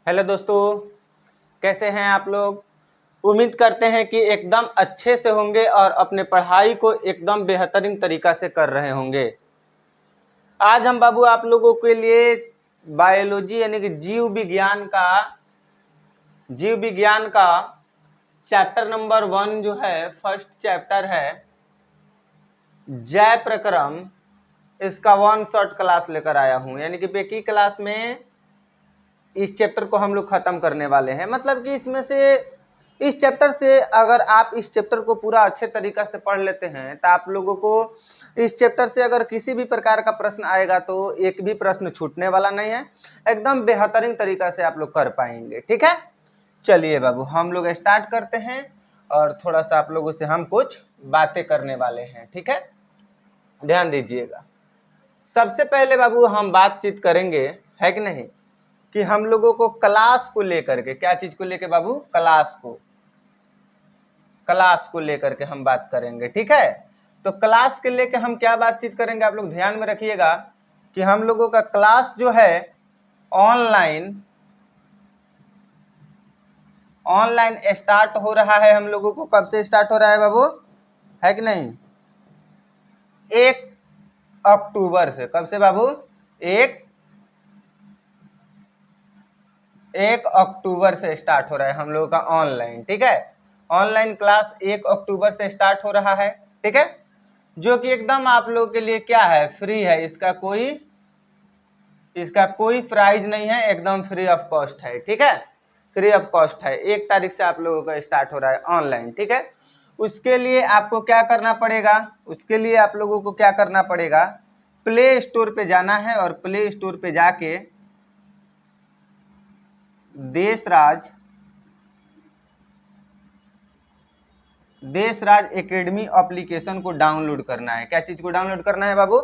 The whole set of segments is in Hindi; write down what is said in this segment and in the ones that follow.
हेलो दोस्तों, कैसे हैं आप लोग। उम्मीद करते हैं कि एकदम अच्छे से होंगे और अपने पढ़ाई को एकदम बेहतरीन तरीका से कर रहे होंगे। आज हम बाबू आप लोगों के लिए बायोलॉजी यानी कि जीव विज्ञान का चैप्टर नंबर 1 जो है, फर्स्ट चैप्टर है जय प्रक्रम, इसका 1 शॉर्ट क्लास लेकर आया हूं। यानी कि बेकी क्लास में इस चैप्टर को हम लोग खत्म करने वाले हैं। मतलब कि इस चैप्टर से अगर आप इस चैप्टर को पूरा अच्छे तरीका से पढ़ लेते हैं तो आप लोगों को इस चैप्टर से अगर किसी भी प्रकार का प्रश्न आएगा तो एक भी प्रश्न छूटने वाला नहीं है। एकदम बेहतरीन तरीका से आप लोग कर पाएंगे। ठीक है, चलिए बाबू हम लोग स्टार्ट करते हैं और थोड़ा सा आप लोगों से हम कुछ बातें करने वाले हैं। ठीक है, ध्यान दीजिएगा। सबसे पहले बाबू हम बातचीत करेंगे, है कि नहीं, कि हम लोगों को क्लास को लेकर के, क्या चीज को लेकर बाबू, क्लास को लेकर के हम बात करेंगे। ठीक है, तो क्लास के लेकर हम क्या बातचीत करेंगे, आप लोग ध्यान में रखिएगा कि हम लोगों का क्लास जो है ऑनलाइन स्टार्ट हो रहा है। हम लोगों को कब से स्टार्ट हो रहा है बाबू, है कि नहीं, 1 अक्टूबर से। कब से बाबू, 1 अक्टूबर से स्टार्ट हो रहा है हम लोगों का ऑनलाइन। ठीक है, ऑनलाइन क्लास 1 अक्टूबर से स्टार्ट हो रहा है। ठीक है, जो कि एकदम आप लोगों के लिए क्या है, फ्री है। इसका कोई प्राइस नहीं है, एकदम फ्री ऑफ कॉस्ट है। ठीक है, फ्री ऑफ कॉस्ट है। 1 तारीख से आप लोगों का स्टार्ट हो रहा है ऑनलाइन। ठीक है, उसके लिए आपको क्या करना पड़ेगा, आप लोगों को क्या करना पड़ेगा, प्ले स्टोर पे जाना है और प्ले स्टोर पे जाके देशराज एकेडमी एप्लीकेशन को डाउनलोड करना है। क्या चीज को डाउनलोड करना है बाबू,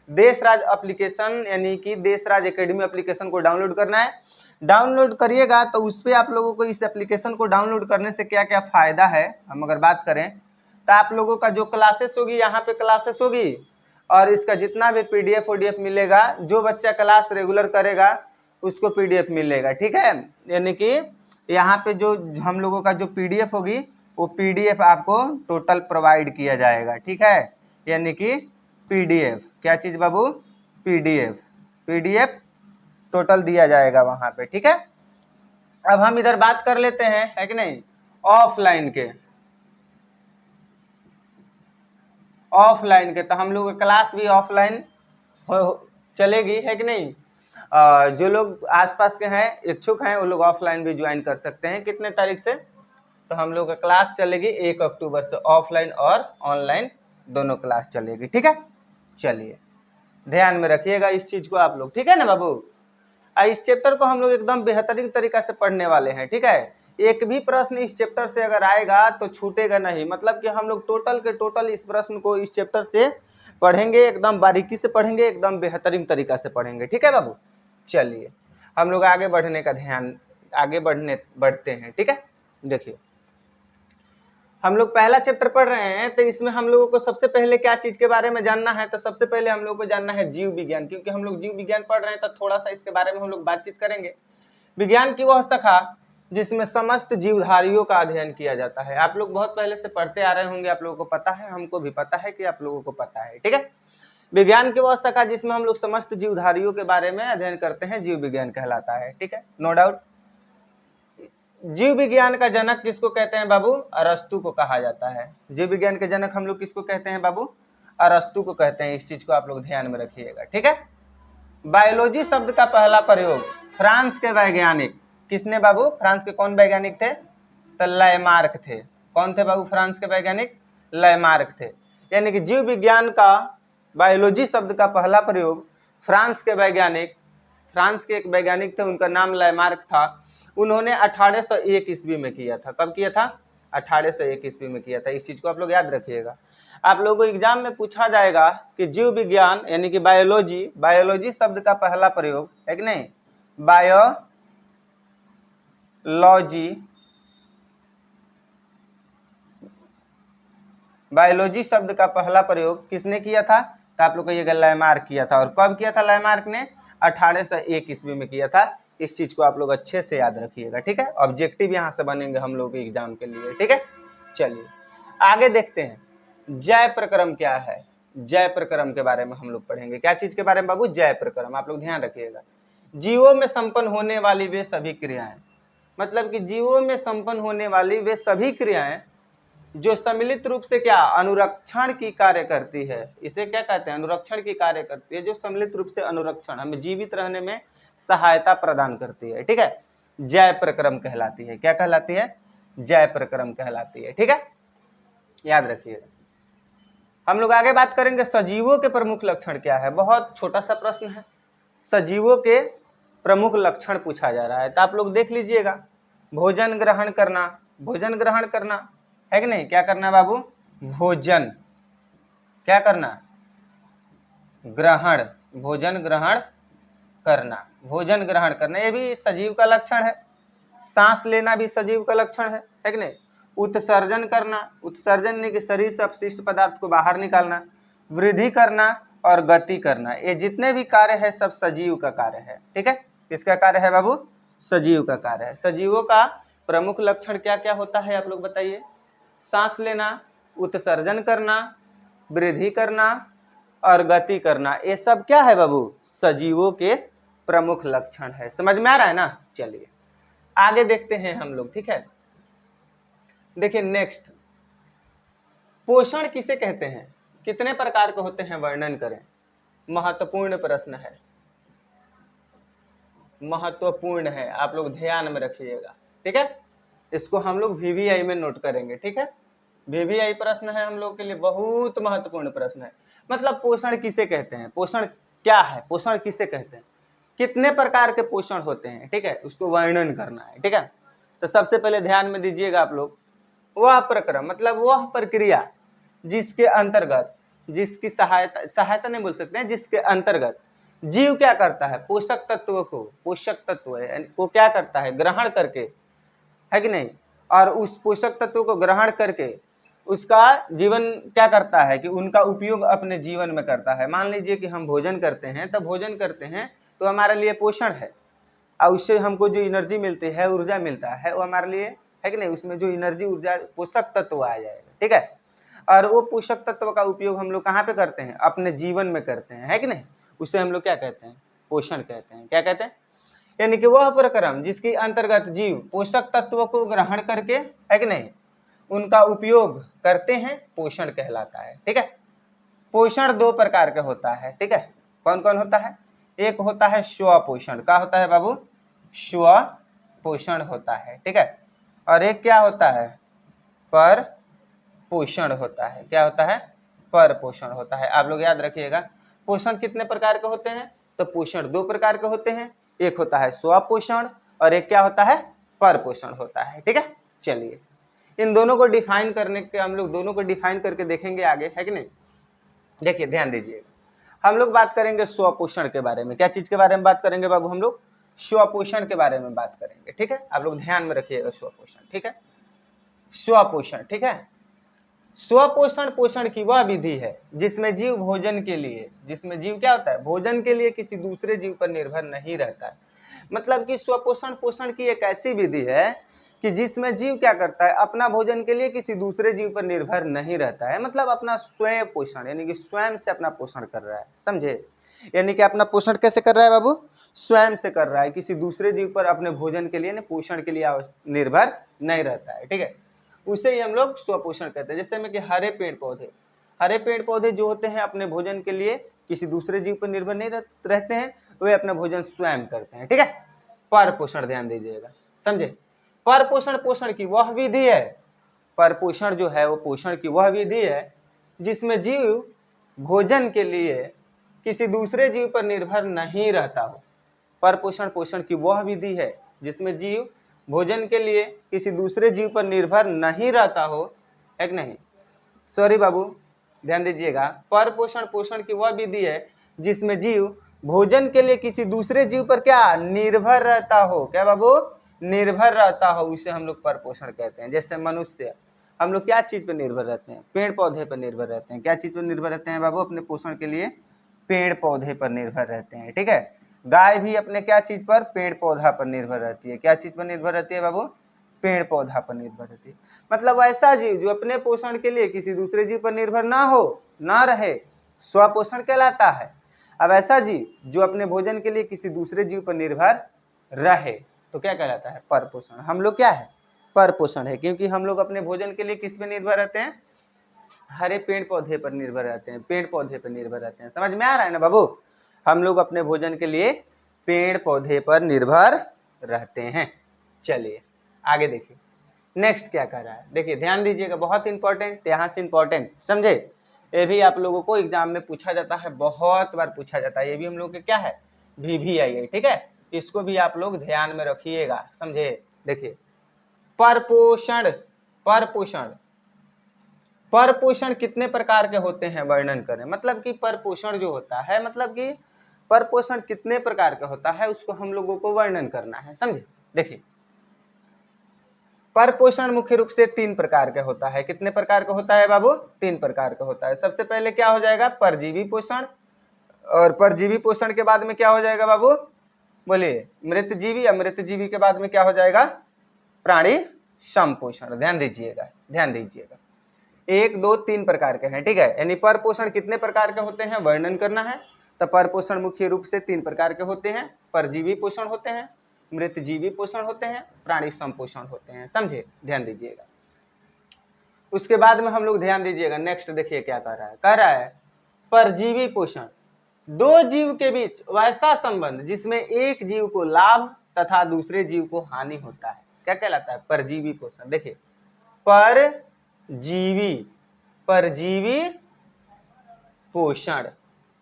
देशराज एप्लीकेशन, यानी कि देशराज एकेडमी एप्लीकेशन को डाउनलोड करना है। डाउनलोड करिएगा तो उस पर आप लोगों को इस एप्लीकेशन को डाउनलोड करने से क्या क्या फायदा है, हम अगर बात करें तो आप लोगों का जो क्लासेस होगी, यहाँ पे क्लासेस होगी और इसका जितना भी पीडीएफ ओडीएफ मिलेगा, जो बच्चा क्लास रेगुलर करेगा उसको पीडीएफ मिलेगा। ठीक है, यानी कि यहाँ पे जो हम लोगों का जो पीडीएफ होगी वो पीडीएफ आपको टोटल प्रोवाइड किया जाएगा। ठीक है, यानी कि पीडीएफ, क्या चीज बाबू, पीडीएफ टोटल दिया जाएगा वहां पे। ठीक है, अब हम इधर बात कर लेते हैं, है कि नहीं, ऑफलाइन के। तो हम लोग का क्लास भी ऑफलाइन चलेगी, है कि नहीं। जो लोग आसपास के हैं, इच्छुक हैं, वो लोग ऑफलाइन भी ज्वाइन कर सकते हैं। कितने तारीख से, तो हम लोग का क्लास चलेगी 1 अक्टूबर से, ऑफलाइन और ऑनलाइन दोनों क्लास चलेगी। ठीक है, चलिए ध्यान में रखिएगा इस चीज को आप लोग। ठीक है ना बाबू, इस चैप्टर को हम लोग एकदम बेहतरीन तरीका से पढ़ने वाले हैं। ठीक है, एक भी प्रश्न इस चैप्टर से अगर आएगा तो छूटेगा नहीं। मतलब कि हम लोग टोटल के टोटल इस प्रश्न को इस चैप्टर से पढ़ेंगे, एकदम बारीकी से पढ़ेंगे, एकदम बेहतरीन तरीका से पढ़ेंगे। ठीक है बाबू, चलिए हम लोग आगे बढ़ते हैं। ठीक है, देखिए हम लोग पहला चैप्टर पढ़ रहे हैं, तो इसमें हम लोगों को सबसे पहले क्या चीज के बारे में जानना है, तो सबसे पहले हम लोग को जानना है जीव विज्ञान। क्योंकि हम लोग जीव विज्ञान पढ़ रहे हैं तो थोड़ा सा इसके बारे में हम लोग बातचीत करेंगे। विज्ञान की वह शाखा जिसमें समस्त जीवधारियों का अध्ययन किया जाता है। आप लोग बहुत पहले से पढ़ते आ रहे होंगे, आप लोगों को पता है, हमको भी पता है कि आप लोगों को पता है। ठीक है, विज्ञान की वह शाखा जिसमें हम लोग समस्त जीवधारियों के बारे में अध्ययन करते हैं, जीव विज्ञान कहलाता है। ठीक है, नो डाउट। जीव विज्ञान का जनक किसको कहते हैं बाबू, अरस्तु को कहा जाता है। जीव विज्ञान के जनक हम लोग किसको कहते हैं बाबू, अरस्तु को कहते हैं। इस चीज को आप लोग ध्यान में रखिएगा। ठीक है, बायोलॉजी शब्द का पहला प्रयोग फ्रांस के वैज्ञानिक, किसने बाबू, फ्रांस के कौन वैज्ञानिक थे, तो लैमार्क थे। कौन थे बाबू फ्रांस के वैज्ञानिक, लैमार्क थे। यानी कि जीव विज्ञान का बायोलॉजी शब्द का पहला प्रयोग फ्रांस के एक वैज्ञानिक थे, उनका नाम लैमार्क था। उन्होंने 1801 ईस्वी में किया था। कब किया था, 1801 ईस्वी में किया था। इस चीज को आप लोग याद रखिएगा। आप लोगों को एग्जाम में पूछा जाएगा कि जीव विज्ञान यानी कि बायोलॉजी शब्द का पहला प्रयोग, है कि नहीं, बायोलॉजी शब्द का पहला प्रयोग किसने किया था, तो आप लोग को ये लैमार्क किया था। और कब किया था लैमार्क ने, 1801 ईस्वी में किया था। इस चीज को आप लोग अच्छे से याद रखिएगा, ठीक है। ऑब्जेक्टिव यहाँ से बनेंगे हम लोग एग्जाम के लिए, ठीक है। चलिए आगे देखते हैं, जय प्रक्रम क्या है। जय प्रक्रम के बारे में हम लोग पढ़ेंगे। क्या चीज के बारे में बाबू? जय प्रक्रम। आप लोग ध्यान रखिएगा, जीवों में संपन्न होने वाली वे सभी क्रियाएं, मतलब कि जीवों में संपन्न होने वाली वे सभी क्रियाएं जो सम्मिलित रूप से क्या अनुरक्षण की कार्य करती है। इसे क्या कहते हैं? अनुरक्षण की कार्य करती है, जो सम्मिलित रूप से अनुरक्षण, हमें जीवित रहने में सहायता प्रदान करती है, ठीक है। जय प्रक्रम कहलाती है। क्या कहलाती है? जय प्रक्रम कहलाती है, ठीक है, याद रखिएगा। हम लोग आगे बात करेंगे सजीवों के प्रमुख लक्षण क्या है। बहुत छोटा सा प्रश्न है, सजीवों के प्रमुख लक्षण पूछा जा रहा है, तो आप लोग देख लीजिएगा। भोजन ग्रहण करना, भोजन ग्रहण करना है कि नहीं? क्या करना बाबू? भोजन क्या करना? ग्रहण, भोजन ग्रहण करना, भोजन ग्रहण करना, ये भी सजीव का लक्षण है। सांस लेना भी सजीव का लक्षण है कि नहीं? उत्सर्जन करना, उत्सर्जन नहीं कि शरीर से अपशिष्ट पदार्थ को बाहर निकालना, वृद्धि करना और गति करना, ये जितने भी कार्य है सब सजीव का कार्य है, ठीक है। किसका कार्य है बाबू? सजीव का कार्य है। सजीवों का प्रमुख लक्षण क्या क्या होता है आप लोग बताइए? सांस लेना, उत्सर्जन करना, वृद्धि करना और गति करना, ये सब क्या है बाबू? सजीवों के प्रमुख लक्षण है। समझ में आ रहा है ना? चलिए आगे देखते हैं हम लोग, ठीक है। देखिए नेक्स्ट, पोषण किसे कहते हैं? कितने प्रकार के होते हैं वर्णन करें। महत्वपूर्ण प्रश्न है, महत्वपूर्ण है, आप लोग ध्यान में रखिएगा, ठीक है। इसको हम लोग वीवीआई में नोट करेंगे, ठीक है। वीवीआई प्रश्न है हम लोग के लिए, बहुत महत्वपूर्ण प्रश्न है। मतलब पोषण किसे कहते हैं, पोषण क्या है, पोषण किसे कहते हैं, कितने प्रकार के पोषण होते हैं, ठीक है, उसको वर्णन करना है, ठीक है। तो सबसे पहले ध्यान में दीजिएगा आप लोग, वह प्रक्रम मतलब वह प्रक्रिया जिसके अंतर्गत, जिसकी सहायता नहीं बोल सकते हैं, जिसके अंतर्गत जीव क्या करता है? पोषक तत्वों को, पोषक तत्व को क्या करता है? ग्रहण करके, है कि नहीं, और उस पोषक तत्व को ग्रहण करके उसका जीवन क्या करता है कि उनका उपयोग अपने जीवन में करता है। मान लीजिए कि हम भोजन करते हैं, तब भोजन करते हैं तो हमारे लिए पोषण है, और उससे हमको जो एनर्जी मिलती है, ऊर्जा मिलता है, वो हमारे लिए है कि नहीं, उसमें जो एनर्जी ऊर्जा पोषक तत्व आ जाएगा, ठीक है। और वो पोषक तत्व का उपयोग हम लोग कहाँ पे करते हैं? अपने जीवन में करते हैं, है कि नहीं। उसे हम लोग क्या कहते हैं? पोषण कहते हैं। क्या कहते हैं? यानी कि वह प्रक्रम जिसके अंतर्गत जीव पोषक तत्वों को ग्रहण करके, है कि नहीं, उनका उपयोग करते हैं, पोषण कहलाता है, ठीक है। पोषण दो प्रकार का होता है, ठीक है। कौन कौन होता है? एक होता है स्वपोषण। क्या होता है बाबू? स्वपोषण होता है, ठीक है। और एक क्या होता है? पर पोषण होता है। क्या होता है? पर पोषण होता है। आप लोग याद रखिएगा, पोषण कितने प्रकार के होते हैं? तो पोषण दो प्रकार के होते हैं, एक होता है स्वपोषण और एक क्या होता है? पर पोषण होता है, ठीक है। चलिए इन दोनों को डिफाइन करने के, हम लोग दोनों को डिफाइन करके देखेंगे आगे, है कि नहीं। देखिए ध्यान दीजिएगा, हम लोग बात करेंगे स्वपोषण के बारे में। क्या चीज के बारे में बात करेंगे बाबू? हम लोग स्वपोषण के बारे में बात करेंगे, ठीक है। आप लोग ध्यान में रखिएगा स्वपोषण, ठीक है। स्वपोषण, ठीक है। स्वपोषण पोषण की वह विधि है जिसमें जीव भोजन के लिए, जिसमें जीव क्या होता है? भोजन के लिए किसी दूसरे जीव पर निर्भर नहीं रहता है। मतलब कि स्वपोषण पोषण की एक ऐसी विधि है कि जिसमें जीव क्या करता है? अपना भोजन के लिए किसी दूसरे जीव पर निर्भर नहीं रहता है। मतलब अपना स्वयं पोषण, यानी कि स्वयं से अपना पोषण कर रहा है, समझे। यानी कि अपना पोषण कैसे कर रहा है बाबू? स्वयं से कर रहा है, किसी दूसरे जीव पर अपने भोजन के लिए, पोषण के लिए निर्भर नहीं रहता है, ठीक है। उसे ही हम लोग स्वपोषण कहते हैं। जैसे में कि हरे पेड़ पौधे जो होते हैं अपने भोजन के लिए किसी दूसरे जीव पर निर्भर नहीं रहते हैं, वे अपना भोजन स्वयं करते हैं, ठीक है। पर पोषण ध्यान दीजिएगा, समझे। पर पोषण पोषण की वह विधि है, पर पोषण जो है वो पोषण की वह विधि है जिसमें जीव भोजन के लिए किसी दूसरे जीव पर निर्भर नहीं रहता हो। पर पोषण पोषण की वह विधि है जिसमें जीव भोजन के लिए किसी दूसरे जीव पर निर्भर नहीं रहता हो, है कि नहीं। सॉरी बाबू, ध्यान दीजिएगा, पर पोषण पोषण की वह विधि है जिसमें जीव भोजन के लिए किसी दूसरे जीव पर क्या निर्भर रहता हो। क्या बाबू? निर्भर रहता हो, उसे हम लोग पर पोषण कहते हैं। जैसे मनुष्य, हम लोग क्या चीज पर निर्भर रहते हैं? पेड़ पौधे पर निर्भर रहते हैं। क्या चीज पर निर्भर रहते हैं बाबू? अपने पोषण के लिए पेड़ पौधे पर निर्भर रहते हैं, ठीक है। गाय भी अपने क्या चीज पर, पेड़ पौधा पर निर्भर रहती है। क्या चीज पर निर्भर रहती है बाबू, पेड़ पौधा पर निर्भर रहती है। मतलब ऐसा जीव जो अपने पोषण के लिए किसी दूसरे जीव पर निर्भर ना हो, ना रहे, स्वपोषण कहलाता है। अब ऐसा जीव जो अपने भोजन के लिए किसी दूसरे जीव पर निर्भर रहे तो क्या कहलाता है, परपोषण। हम लोग क्या है, परपोषण है, क्योंकि हम लोग अपने भोजन के लिए किस पे निर्भर रहते हैं, हरे पेड़ पौधे पर निर्भर रहते हैं, पेड़ पौधे पर निर्भर रहते हैं। समझ में आ रहा है ना बाबू, हम लोग अपने भोजन के लिए पेड़ पौधे पर निर्भर रहते हैं। चलिए आगे देखिए नेक्स्ट क्या कर रहा है, देखिए ध्यान दीजिएगा, बहुत इंपॉर्टेंट, यहाँ से इंपॉर्टेंट समझे। ये भी आप लोगों को एग्जाम में पूछा जाता है, बहुत बार पूछा जाता है, ये भी हम लोग के क्या है, VVII, ठीक है। इसको भी आप लोग ध्यान में रखिएगा, समझे। देखिए परपोषण, परपोषण, परपोषण कितने प्रकार के होते हैं वर्णन करें। मतलब कि परपोषण जो होता है, मतलब कि परपोषण कितने प्रकार का होता है उसको हम लोगों को वर्णन करना है, समझे। देखिए परपोषण मुख्य रूप से 3 प्रकार का होता है। कितने प्रकार का होता है बाबू, 3 प्रकार का होता है। सबसे पहले क्या हो जाएगा, परजीवी पोषण, और परजीवी पोषण के बाद में क्या हो जाएगा बाबू, बोलिए मृतजीवी, अमृतजीवी के बाद में क्या हो जाएगा, प्राणी संपोषण। ध्यान दीजिएगा, ध्यान दीजिएगा, 1 2 3 प्रकार के हैं, ठीक है। यानी परपोषण कितने प्रकार के होते हैं वर्णन करना है। तो परपोषण मुख्य रूप से 3 प्रकार के होते हैं, परजीवी पोषण होते हैं, मृतजीवी पोषण होते हैं, प्राणी संपोषण होते हैं, समझे, ध्यान दीजिएगा। उसके बाद में हम लोग ध्यान दीजिएगा, नेक्स्ट देखिए क्या कह रहा है परजीवी पोषण, 2 जीव के बीच वैसा संबंध जिसमें एक जीव को लाभ तथा दूसरे जीव को हानि होता है, क्या कहलाता है, परजीवी पोषण। देखिए परजीवी, परजीवी पोषण,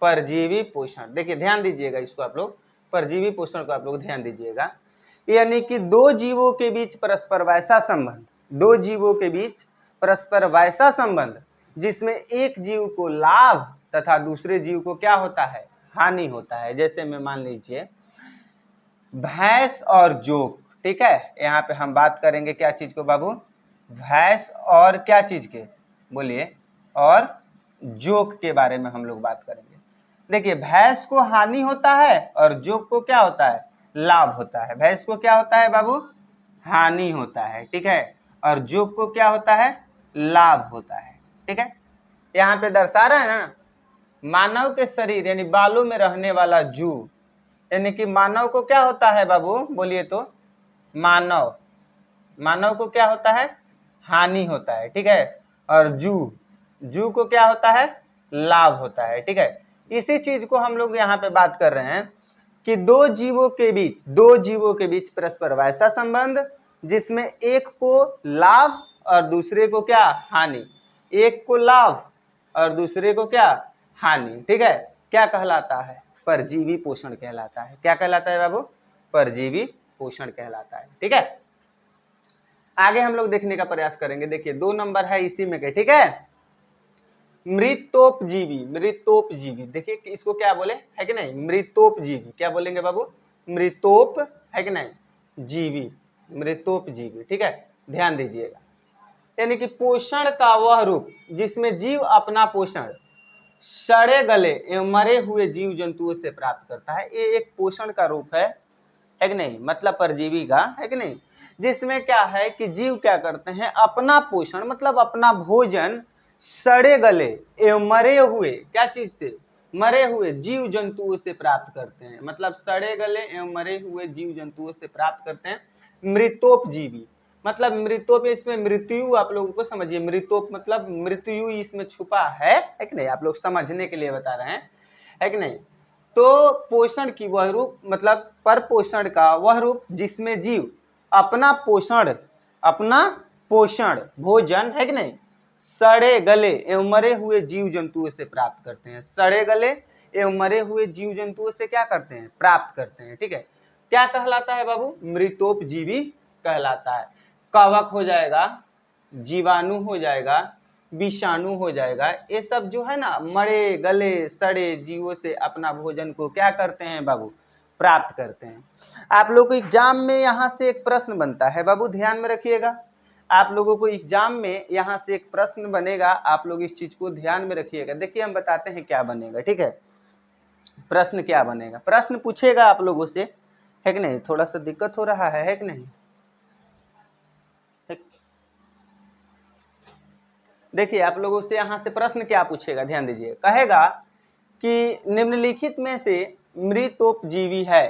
परजीवी पोषण, देखिए ध्यान दीजिएगा इसको आप लोग, परजीवी पोषण को आप लोग ध्यान दीजिएगा। यानी कि 2 जीवों के बीच परस्पर वैसा संबंध, 2 जीवों के बीच परस्पर वैसा संबंध जिसमें एक जीव को लाभ तथा दूसरे जीव को क्या होता है, हानि होता है। जैसे में मान लीजिए भैंस और जोक, ठीक है। यहाँ पे हम बात करेंगे क्या चीज को बाबू, भैंस और क्या चीज के, बोलिए, और जोक के बारे में हम लोग बात करेंगे। देखिए भैंस को हानि होता है और जोक को क्या होता है, लाभ होता है। भैंस को क्या होता है बाबू, हानि होता है, ठीक है, और जोक को क्या होता है, लाभ होता है, ठीक है। यहाँ पे दर्शा रहा है ना, मानव के शरीर यानी बालों में रहने वाला जू, यानी कि मानव को क्या होता है बाबू, बोलिए तो, मानव, मानव को क्या होता है, हानि होता है, ठीक है, और जू, जू को क्या होता है, लाभ होता है, ठीक है। इसी चीज को हम लोग यहाँ पे बात कर रहे हैं कि 2 जीवों के बीच, 2 जीवों के बीच परस्पर वैसा संबंध जिसमें एक को लाभ और दूसरे को क्या, हानि, एक को लाभ और दूसरे को क्या, हानि, ठीक है, क्या कहलाता है, परजीवी पोषण कहलाता है। क्या कहलाता है बाबू, परजीवी पोषण कहलाता है, ठीक है। आगे हम लोग देखने का प्रयास करेंगे। देखिए 2 नंबर है इसी में के, ठीक है, मृतोपजीवी, मृतोपजीवी, देखिए इसको क्या बोले, है कि नहीं, मृतोपजीवी, क्या बोलेंगे बाबू, मृतोप, है कि नहीं, जीवी, मृतोपजीवी, ठीक है, ध्यान दीजिएगा। यानी कि पोषण का वह रूप जिसमें जीव अपना पोषण सड़े गले एवं मरे हुए जीव जंतुओं से प्राप्त करता है, ये एक पोषण का रूप है कि नहीं, मतलब परजीवी का, है कि नहीं, जिसमें क्या है कि जीव क्या करते हैं, अपना पोषण मतलब अपना भोजन सड़े गले एवं मरे हुए, क्या चीज से, मरे हुए जीव जंतुओं से प्राप्त करते हैं। मतलब सड़े गले एवं मरे हुए जीव जंतुओं से प्राप्त करते हैं, मृतोपजीवी। मतलब मृतोप, इसमें मृत्यु आप लोगों को समझिए, मृतोप मतलब मृत्यु इसमें छुपा है कि नहीं, आप लोग समझने के लिए बता रहे हैं, है कि नहीं। तो पोषण की वह रूप, मतलब पर पोषण का वह रूप जिसमें जीव अपना पोषण, अपना पोषण भोजन, है कि नहीं, सड़े गले एवं मरे हुए जीव जंतुओं से प्राप्त करते हैं, सड़े गले एवं मरे हुए जीव जंतुओं से क्या करते हैं, प्राप्त करते हैं, ठीक है। क्या कहलाता है बाबू, मृतोपजीवी कहलाता है। कवक हो जाएगा, जीवाणु हो जाएगा, विषाणु हो जाएगा, ये सब जो है ना मरे गले सड़े जीवों से अपना भोजन को क्या करते हैं बाबू, प्राप्त करते हैं। आप लोगों को एग्जाम में यहाँ से एक प्रश्न बनता है बाबू, ध्यान में रखिएगा, आप लोगों को एग्जाम में यहाँ से एक प्रश्न बनेगा, आप लोग इस चीज को ध्यान में रखिएगा। देखिए हम बताते हैं क्या बनेगा, ठीक है। प्रश्न क्या बनेगा, प्रश्न पूछेगा आप लोगों से, है कि नहीं। थोड़ा सा दिक्कत हो रहा है कि नहीं। देखिए आप लोगों से यहाँ से प्रश्न क्या पूछेगा, ध्यान दीजिए। कहेगा कि निम्नलिखित में से मृतोपजीवी है,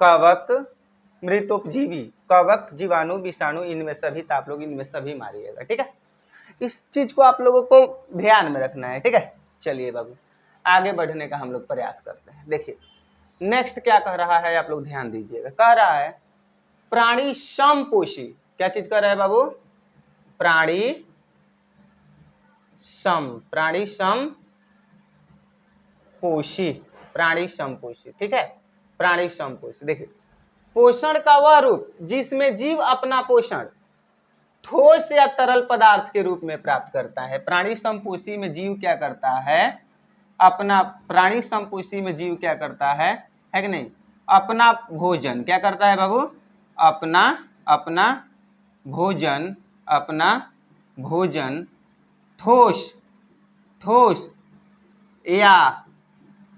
कवक, मृतोपजीवी, कवक, जीवाणु, विषाणु, इनमें सभी, तो आप लोग इनमें सभी मारिएगा, ठीक है। इस चीज को आप लोगों को ध्यान में रखना है, ठीक है। चलिए बाबू आगे बढ़ने का हम लोग प्रयास करते हैं। देखिए नेक्स्ट क्या कह रहा है, आप लोग ध्यान दीजिएगा। कह रहा है प्राणी समपोषी, क्या चीज कह रहा है बाबू, प्राणी सम पोषी, प्राणी समपोषी, ठीक है। प्राणी समपोषी, देखिए पोषण का वह रूप जिसमें जीव अपना पोषण ठोस या तरल पदार्थ के रूप में प्राप्त करता है। प्राणी समपोषी में जीव क्या करता है, अपना, प्राणी समपोषी में जीव क्या करता है कि नहीं, अपना भोजन क्या करता है बाबू, अपना भोजन ठोस या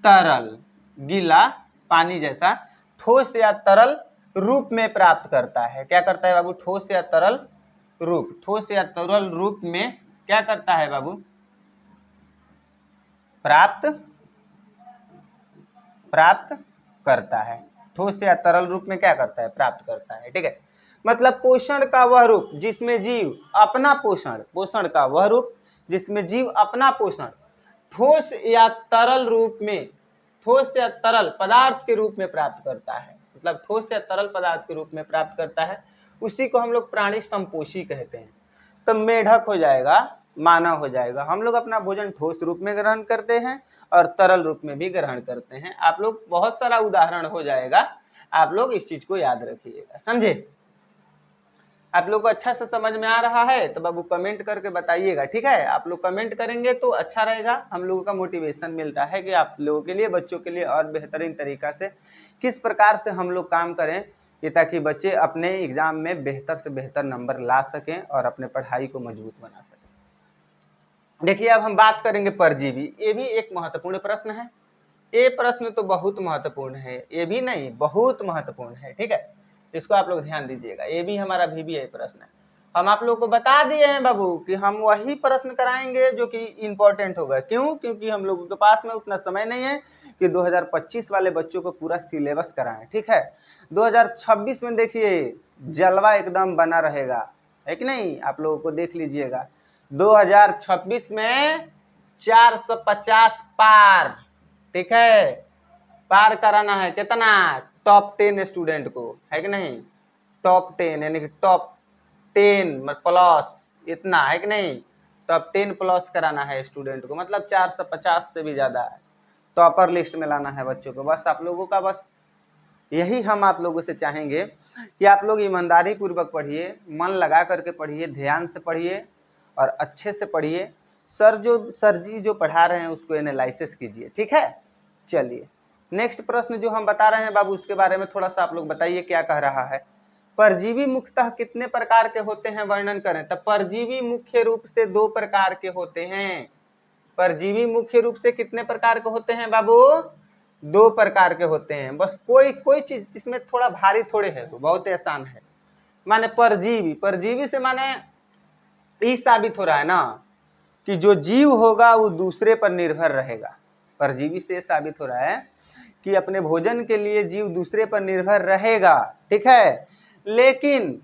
तरल, गीला पानी जैसा ठोस या तरल रूप में प्राप्त करता है। क्या करता है बाबू, ठोस या तरल रूप में क्या करता है बाबू, प्राप्त करता है। ठोस या तरल रूप में क्या करता है, प्राप्त करता है, ठीक है। मतलब पोषण का वह रूप जिसमें जीव अपना पोषण का वह रूप जिसमें जीव अपना पोषण ठोस या तरल पदार्थ के रूप में प्राप्त करता है। मतलब ठोस या तरल पदार्थ के रूप में प्राप्त करता है, उसी को हम लोग प्राणी समपोषी कहते हैं। तो मेढक हो जाएगा, मानव हो जाएगा। हम लोग अपना भोजन ठोस रूप में ग्रहण करते हैं और तरल रूप में भी ग्रहण करते हैं। आप लोग बहुत सारा उदाहरण हो जाएगा, आप लोग इस चीज को याद रखिएगा, समझे। आप लोग को अच्छा से समझ में आ रहा है तो बाबू कमेंट करके बताइएगा, ठीक है। आप लोग कमेंट करेंगे तो अच्छा रहेगा, हम लोगों का मोटिवेशन मिलता है कि आप लोगों के लिए, बच्चों के लिए और बेहतरीन तरीका से किस प्रकार से हम लोग काम करें, ये ताकि बच्चे अपने एग्जाम में बेहतर से बेहतर नंबर ला सकें और अपने पढ़ाई को मजबूत बना सकें। देखिए अब हम बात करेंगे परजीवी, ये भी एक महत्वपूर्ण प्रश्न है। ये प्रश्न तो बहुत महत्वपूर्ण है, ये भी नहीं बहुत महत्वपूर्ण है, ठीक है। इसको आप लोग ध्यान दीजिएगा, ये भी हमारा VBI प्रश्न है। हम आप लोग को बता दिए हैं बाबू कि हम वही प्रश्न कराएंगे जो कि इंपॉर्टेंट होगा। क्यों, क्योंकि हम लोगों के पास में उतना समय नहीं है कि 2025 वाले बच्चों को पूरा सिलेबस कराएं, ठीक है। 2026 में देखिए जलवा एकदम बना रहेगा, है कि नहीं। आप लोगों को देख लीजिएगा 2026 में 450 पार, ठीक है, पार कराना है। कितना, टॉप 10 स्टूडेंट को, है कि नहीं। टॉप 10 यानी कि टॉप 10 प्लस, इतना है कि नहीं। टॉप 10 प्लस कराना है स्टूडेंट को, मतलब 450 से भी ज्यादा है, टॉपर लिस्ट में लाना है बच्चों को। बस आप लोगों का बस यही हम आप लोगों से चाहेंगे कि आप लोग ईमानदारी पूर्वक पढ़िए, मन लगा करके पढ़िए, ध्यान से पढ़िए और अच्छे से पढ़िए। सर जी जो पढ़ा रहे हैं उसको एनालिसिस कीजिए, ठीक है। चलिए नेक्स्ट प्रश्न जो हम बता रहे हैं बाबू, उसके बारे में थोड़ा सा आप लोग बताइए क्या कह रहा है। परजीवी मुख्यतः कितने प्रकार के होते हैं, वर्णन करें। तो परजीवी मुख्य रूप से 2 प्रकार के होते हैं। परजीवी मुख्य रूप से कितने प्रकार के होते हैं बाबू, 2 प्रकार के होते हैं। बस कोई चीज जिसमें थोड़ा भारी थोड़े है, वो बहुत आसान है। माने परजीवी से माने ये साबित हो रहा है ना कि जो जीव होगा वो दूसरे पर निर्भर रहेगा। परजीवी से साबित हो रहा है कि अपने भोजन के लिए जीव दूसरे पर निर्भर रहेगा, ठीक है। लेकिन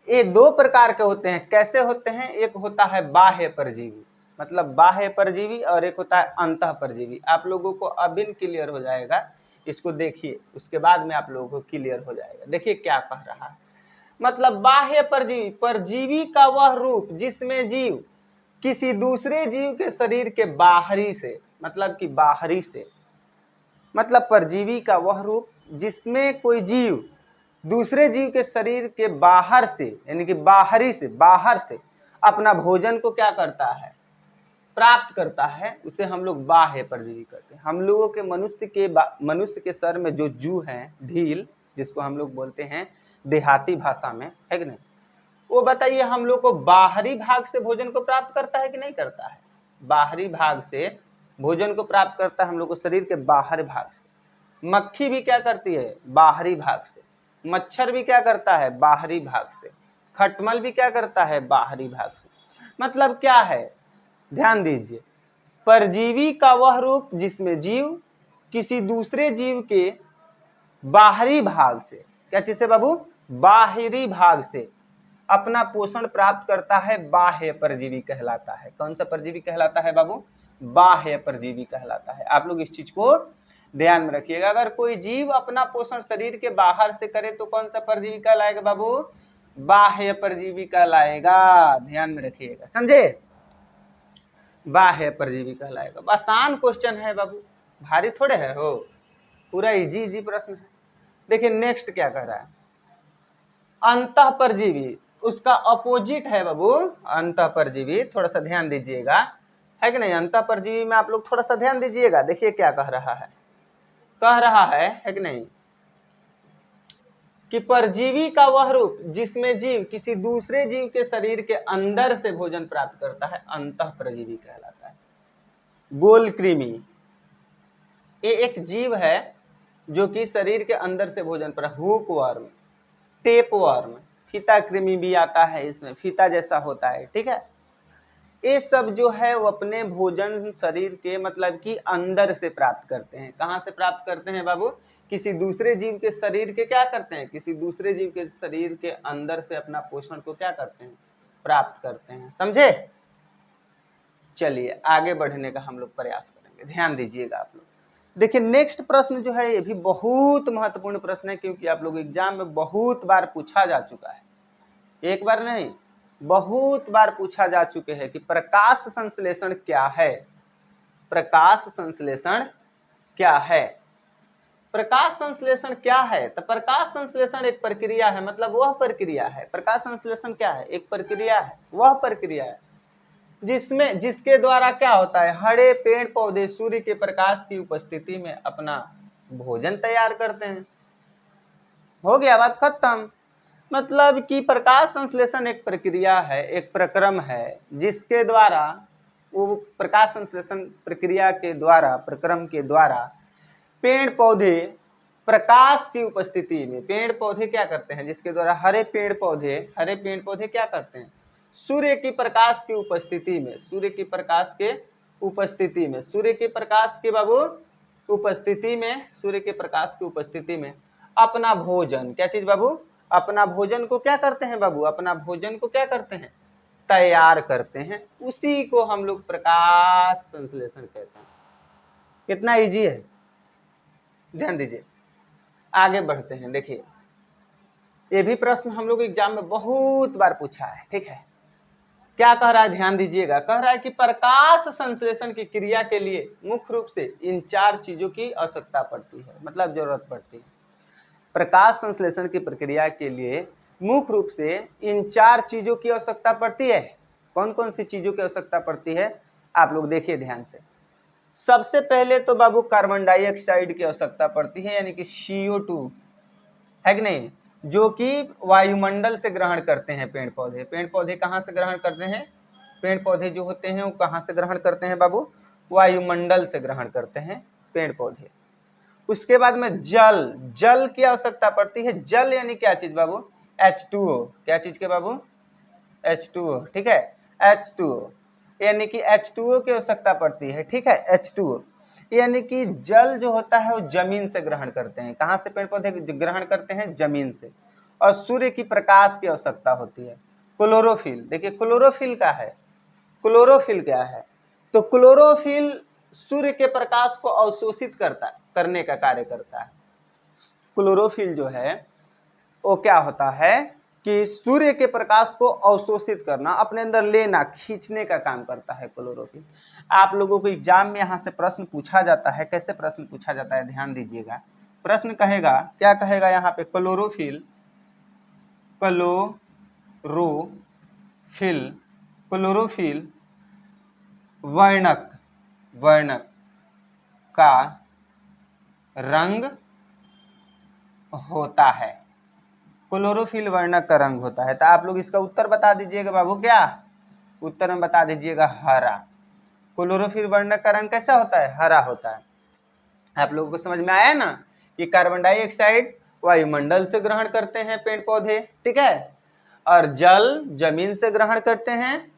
ये 2 प्रकार के होते हैं। कैसे होते हैं, एक होता है बाह्य परजीवी, मतलब बाह्य परजीवी, और एक होता है अंतः परजीवी। आप लोगों को अभी क्लियर हो जाएगा, इसको देखिए, उसके बाद में आप लोगों को क्लियर हो जाएगा। देखिए क्या कह रहा है, मतलब बाह्य परजीवी, परजीवी का वह रूप जिसमें जीव किसी दूसरे जीव के शरीर के बाहरी से, मतलब कि बाहरी से, मतलब परजीवी का वह रूप जिसमें कोई जीव दूसरे जीव के शरीर के बाहर से, यानी कि बाहरी से, बाहर से अपना भोजन को क्या करता है, प्राप्त करता है, उसे हम लोग बाह्य परजीवी कहते हैं। हम लोगों के मनुष्य के सर में जो जू है, ढील, जिसको हम लोग बोलते हैं देहाती भाषा में, है कि नहीं, वो बताइए हम लोग को बाहरी भाग से भोजन को प्राप्त करता है कि नहीं करता है। बाहरी भाग से भोजन को प्राप्त करता है हम लोग को शरीर के बाहरी भाग से। मक्खी भी क्या करती है, बाहरी भाग से। मच्छर भी क्या करता है, बाहरी भाग से। खटमल भी क्या करता है, बाहरी भाग से। मतलब क्या है, ध्यान दीजिए, परजीवी का वह रूप जिसमें जीव किसी दूसरे जीव के बाहरी भाग से, क्या चीज से बाबू, बाहरी भाग से अपना पोषण प्राप्त करता है, बाह्य परजीवी कहलाता है। कौन सा परजीवी कहलाता है बाबू, बाह्य परजीवी कहलाता है। आप लोग इस चीज को ध्यान में रखिएगा। अगर कोई जीव अपना पोषण शरीर के बाहर से करे तो कौन सा परजीवी कहलाएगा बाबू, बाह्य परजीवी कहलाएगा। ध्यान में रखिएगा, समझे, बाह्य परजीवी कहलाएगा। आसान क्वेश्चन है बाबू, भारी थोड़े है हो, पूरा इजी इजी प्रश्न है। देखिए नेक्स्ट क्या कह रहा है, अंतः परजीवी, उसका अपोजिट है बाबू अंतः परजीवी। थोड़ा सा ध्यान दीजिएगा, है कि नहीं। अंतः परजीवी में आप लोग थोड़ा सा ध्यान दीजिएगा। देखिए क्या कह रहा है, कह रहा है कि नहीं, कि परजीवी का वह रूप जिसमें जीव किसी दूसरे जीव के शरीर के अंदर से भोजन प्राप्त करता है, अंतः परजीवी कहलाता है। गोल कृमि, ये एक जीव है जो कि शरीर के अंदर से भोजन प्राप्त, हुक वर्म, टेप वर्म, फीता कृमि भी आता है इसमें, फीता जैसा होता है, ठीक है। ये सब जो है वो अपने भोजन शरीर के मतलब कि अंदर से प्राप्त करते हैं। कहाँ से प्राप्त करते हैं बाबू, किसी दूसरे जीव के शरीर के क्या करते हैं, किसी दूसरे जीव के शरीर के अंदर से अपना पोषण को क्या करते हैं, प्राप्त करते हैं, समझे। चलिए आगे बढ़ने का हम लोग प्रयास करेंगे, ध्यान दीजिएगा आप लोग। देखिए नेक्स्ट प्रश्न जो है ये भी बहुत महत्वपूर्ण प्रश्न है, क्योंकि आप लोग एग्जाम में बहुत बार पूछा जा चुका है, एक बार नहीं बहुत बार पूछा जा चुके हैं कि प्रकाश संश्लेषण क्या है। प्रकाश संश्लेषण क्या है, प्रकाश संश्लेषण क्या है। तो प्रकाश संश्लेषण एक प्रक्रिया है, मतलब वह प्रक्रिया है। प्रकाश संश्लेषण क्या है, एक प्रक्रिया है, वह प्रक्रिया है जिसमें जिसके द्वारा क्या होता है, हरे पेड़ पौधे सूर्य के प्रकाश की उपस्थिति में अपना भोजन तैयार करते हैं। हो गया, बात खत्म। मतलब कि प्रकाश संश्लेषण एक प्रक्रिया है, एक प्रक्रम है, जिसके द्वारा वो प्रकाश संश्लेषण प्रक्रिया के द्वारा, प्रक्रम के द्वारा पेड़ पौधे प्रकाश की उपस्थिति में, पेड़ पौधे क्या करते हैं, जिसके द्वारा हरे पेड़ पौधे क्या करते हैं, सूर्य की प्रकाश की उपस्थिति में, सूर्य की प्रकाश के उपस्थिति में, सूर्य के प्रकाश के बाबू उपस्थिति में, सूर्य के प्रकाश की उपस्थिति में अपना भोजन, क्या चीज बाबू, अपना भोजन को क्या करते हैं बाबू, अपना भोजन को क्या करते हैं, तैयार करते हैं। उसी को हम लोग प्रकाश संश्लेषण कहते हैं। कितना इजी है, ध्यान दीजिए। आगे बढ़ते हैं, देखिए ये भी प्रश्न हम लोग एग्जाम में बहुत बार पूछा है, ठीक है। क्या कह रहा है, ध्यान दीजिएगा। कह रहा है कि प्रकाश संश्लेषण की क्रिया के लिए मुख्य रूप से इन 4 चीजों की आवश्यकता पड़ती है, मतलब जरूरत पड़ती है। प्रकाश संश्लेषण की प्रक्रिया के लिए मुख्य रूप से इन 4 चीजों की आवश्यकता पड़ती है। कौन कौन सी चीजों की आवश्यकता पड़ती है, आप लोग देखिए ध्यान से। सबसे पहले तो बाबू कार्बन डाइऑक्साइड की आवश्यकता पड़ती है, यानी कि CO2, है कि नहीं, जो कि वायुमंडल से ग्रहण करते हैं पेड़ पौधे। पेड़ पौधे कहाँ से ग्रहण करते हैं, पेड़ पौधे जो होते हैं वो कहाँ से ग्रहण करते हैं बाबू, वायुमंडल से ग्रहण करते हैं पेड़ पौधे। उसके बाद में जल, जल की आवश्यकता पड़ती है। जल यानी क्या चीज बाबू, H2O, क्या चीज के बाबू, H2O, ठीक है, H2O यानी कि H2O की आवश्यकता पड़ती है, ठीक है। H2O यानी कि जल जो होता है वो जमीन से ग्रहण करते हैं। कहाँ से पेड़ पौधे ग्रहण करते हैं, जमीन से। और सूर्य की प्रकाश की आवश्यकता होती है। क्लोरोफिल, देखिए क्लोरोफिल क्या है, क्लोरोफिल क्या है, तो क्लोरोफिल सूर्य के प्रकाश को अवशोषित करने का कार्य करता है। क्लोरोफिल जो है वो क्या होता है कि सूर्य के प्रकाश को अवशोषित करना, अपने अंदर लेना, खींचने का काम करता है क्लोरोफिल। आप लोगों को एग्जाम में यहाँ से प्रश्न पूछा जाता है। कैसे प्रश्न पूछा जाता है, ध्यान दीजिएगा। प्रश्न कहेगा, क्या कहेगा यहाँ पे, क्लोरोफिल, क्लोरोफिल, क्लोरोफिल वर्णक, वर्णक का रंग होता है। क्लोरोफिल वर्णक का रंग होता है। तो आप लोग इसका उत्तर बता दीजिएगा बाबू, क्या उत्तर में बता दीजिएगा, हरा। क्लोरोफिल वर्णक का रंग कैसा होता है? हरा होता है। आप लोगों को समझ में आया ना कि कार्बन डाइऑक्साइड वायुमंडल से ग्रहण करते हैं पेड़ पौधे, ठीक है, और जल जमीन से ग्रहण करते हैं,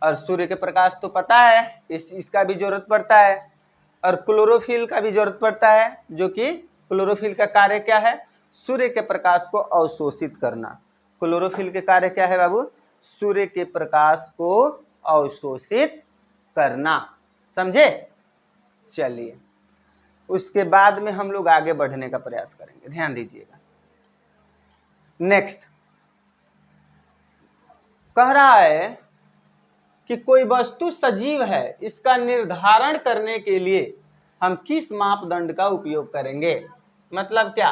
और सूर्य के प्रकाश तो पता है इसका भी जरूरत पड़ता है, और क्लोरोफिल का भी जरूरत पड़ता है, जो कि क्लोरोफिल का कार्य क्या है? सूर्य के प्रकाश को अवशोषित करना। क्लोरोफिल के कार्य क्या है बाबू? सूर्य के प्रकाश को अवशोषित करना, समझे? चलिए, उसके बाद में हम लोग आगे बढ़ने का प्रयास करेंगे, ध्यान दीजिएगा। नेक्स्ट कह रहा है कि कोई वस्तु सजीव है, इसका निर्धारण करने के लिए हम किस मापदंड का उपयोग करेंगे? मतलब क्या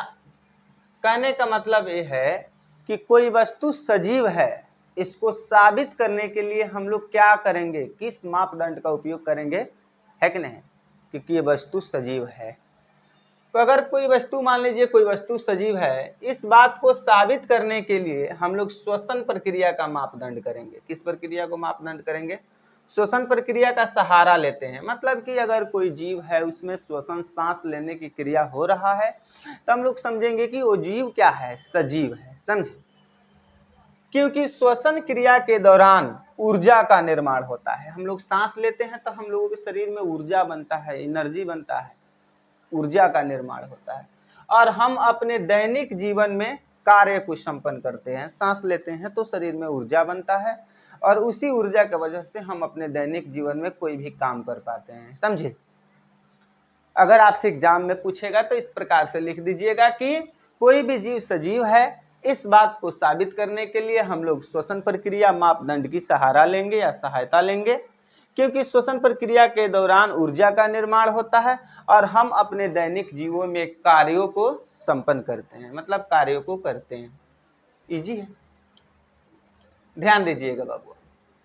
कहने का मतलब ये है कि कोई वस्तु सजीव है, इसको साबित करने के लिए हम लोग क्या करेंगे, किस मापदंड का उपयोग करेंगे, है कि नहीं? क्योंकि ये वस्तु सजीव है। तो अगर कोई वस्तु, मान लीजिए कोई वस्तु सजीव है, इस बात को साबित करने के लिए हम लोग श्वसन प्रक्रिया का मापदंड करेंगे। किस प्रक्रिया को मापदंड करेंगे? श्वसन प्रक्रिया का सहारा लेते हैं। मतलब कि अगर कोई जीव है, उसमें श्वसन, सांस लेने की क्रिया हो रहा है, तो हम लोग समझेंगे कि वो जीव क्या है? सजीव है, समझे? क्योंकि श्वसन क्रिया के दौरान ऊर्जा का निर्माण होता है। हम लोग सांस लेते हैं तो हम लोगों के शरीर में ऊर्जा बनता है, एनर्जी बनता है, ऊर्जा का निर्माण होता है, और हम अपने दैनिक जीवन में कार्य को संपन्न करते हैं। सांस लेते हैं तो शरीर में ऊर्जा बनता है, और उसी ऊर्जा की वजह से हम अपने दैनिक जीवन में कोई भी काम कर पाते हैं, समझे? अगर आपसे एग्जाम में पूछेगा तो इस प्रकार से लिख दीजिएगा कि कोई भी जीव सजीव है, इस बात को साबित करने के लिए हम लोग श्वसन प्रक्रिया मापदंड की सहारा लेंगे या सहायता लेंगे, क्योंकि श्वसन प्रक्रिया के दौरान ऊर्जा का निर्माण होता है और हम अपने दैनिक जीवन में कार्यों को संपन्न करते हैं, मतलब कार्यों को करते हैं। इजी है, ध्यान दीजिएगा बाबू,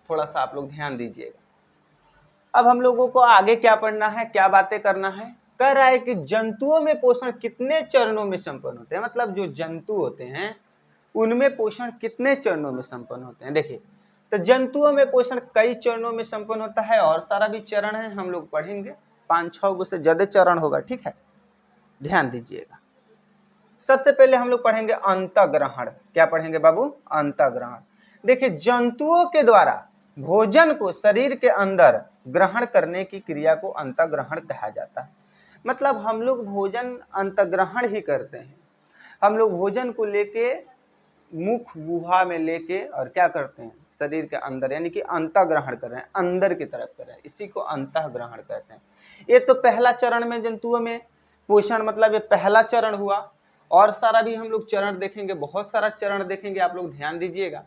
थोड़ा सा आप लोग ध्यान दीजिएगा। अब हम लोगों को आगे क्या पढ़ना है, क्या बातें करना है? कह रहा है कि जंतुओं में पोषण कितने चरणों में संपन्न होते हैं। मतलब जो जंतु होते हैं उनमें पोषण कितने चरणों में संपन्न होते हैं। देखिए, तो जंतुओं में पोषण कई चरणों में संपन्न होता है, और सारा भी चरण है, हम लोग पढ़ेंगे, 5-6 से ज्यादा चरण होगा, ठीक है, ध्यान दीजिएगा। सबसे पहले हम लोग पढ़ेंगे अंतःग्रहण। क्या पढ़ेंगे बाबू? अंतःग्रहण। देखिए, जंतुओं के द्वारा भोजन को शरीर के अंदर ग्रहण करने की क्रिया को अंतःग्रहण कहा जाता है। मतलब हम लोग भोजन अंतःग्रहण ही करते हैं। हम लोग भोजन को लेके मुख गुहा में लेके और क्या करते हैं, शरीर के अंदर, यानी कि अंतःग्रहण कर रहे हैं, अंदर की तरफ कर रहे हैं, इसी को अंतःग्रहण कहते हैं। ये तो पहला चरण में जंतुओं में पोषण, मतलब ये पहला चरण हुआ, और सारा भी हम लोग चरण देखेंगे, बहुत सारा चरण देखेंगे, आप लोग ध्यान दीजिएगा।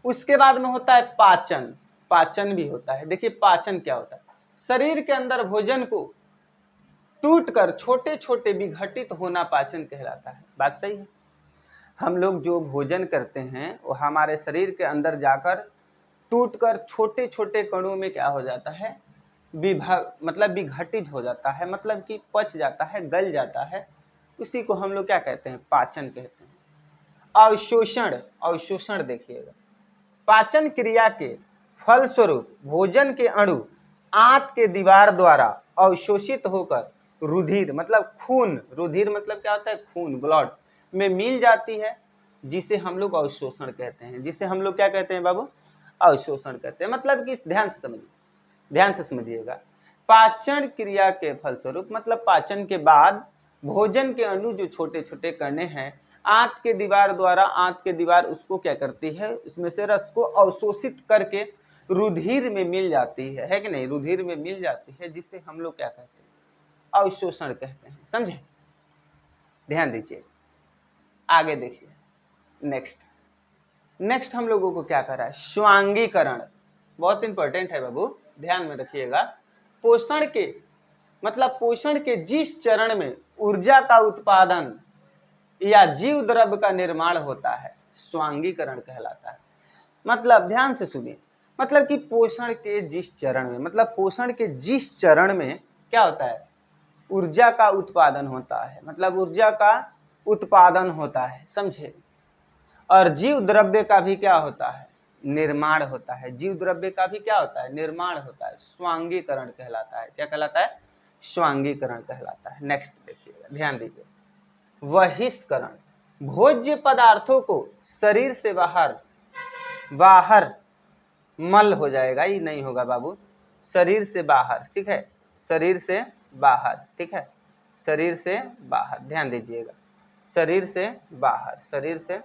उसके बाद में होता है पाचन। पाचन भी होता है। देखिए, पाचन क्या होता है? शरीर के अंदर भोजन को टूटकर छोटे छोटे विघटित होना पाचन कहलाता है। बात सही है? हम लोग जो भोजन करते हैं वो हमारे शरीर के अंदर जाकर टूटकर छोटे छोटे कणों में क्या हो जाता है? मतलब विघटित हो जाता है, मतलब कि पच जाता है, गल जाता है। उसी को हम लोग क्या कहते हैं? पाचन कहते हैं। अवशोषण, अवशोषण देखिएगा, पाचन क्रिया के फलस्वरूप भोजन के अणु आंत के दीवार द्वारा अवशोषित होकर रुधिर, मतलब खून, रुधिर मतलब क्या होता है? खून, ब्लड में मिल जाती है, जिसे हम लोग अवशोषण कहते हैं। जिसे हम लोग क्या कहते हैं बाबू? अवशोषण कहते हैं। मतलब कि ध्यान से समझिए, ध्यान से समझिएगा। पाचन क्रिया के फलस्वरूप, मतलब पाचन के बाद भोजन के अणु जो छोटे छोटे कणे हैं, आंत के दीवार द्वारा, आंत के दीवार उसको क्या करती है? उसमें से रस को अवशोषित करके रुधिर में मिल जाती है कि नहीं? रुधिर में मिल जाती है, जिसे हम लोग क्या कहते हैं? अवशोषण कहते हैं। समझे? ध्यान दीजिए, आगे देखिए। नेक्स्ट हम लोगों को क्या कर रहा है? स्वांगीकरण। बहुत इंपॉर्टेंट है बाबू, ध्यान में रखिएगा। पोषण के, मतलब पोषण के जिस चरण में ऊर्जा का उत्पादन या जीव द्रव्य का निर्माण होता है, स्वांगीकरण कहलाता है। मतलब ध्यान से सुनिए, मतलब कि पोषण के जिस चरण में, मतलब पोषण के जिस चरण में क्या होता है? ऊर्जा का उत्पादन होता है, मतलब ऊर्जा का उत्पादन होता है, समझे? और जीव द्रव्य का भी क्या होता है? निर्माण होता है। जीव द्रव्य का भी क्या होता है? निर्माण होता है, स्वांगीकरण कहलाता है। क्या कहलाता है? स्वांगीकरण कहलाता है। नेक्स्ट देखिएगा, ध्यान दीजिए, बहिष्करण, भोज्य पदार्थों को शरीर से बाहर मल हो जाएगा, ये नहीं होगा बाबू, शरीर से बाहर, ठीक है, शरीर से बाहर, ठीक है, शरीर से बाहर, ध्यान दीजिएगा, शरीर से बाहर, शरीर से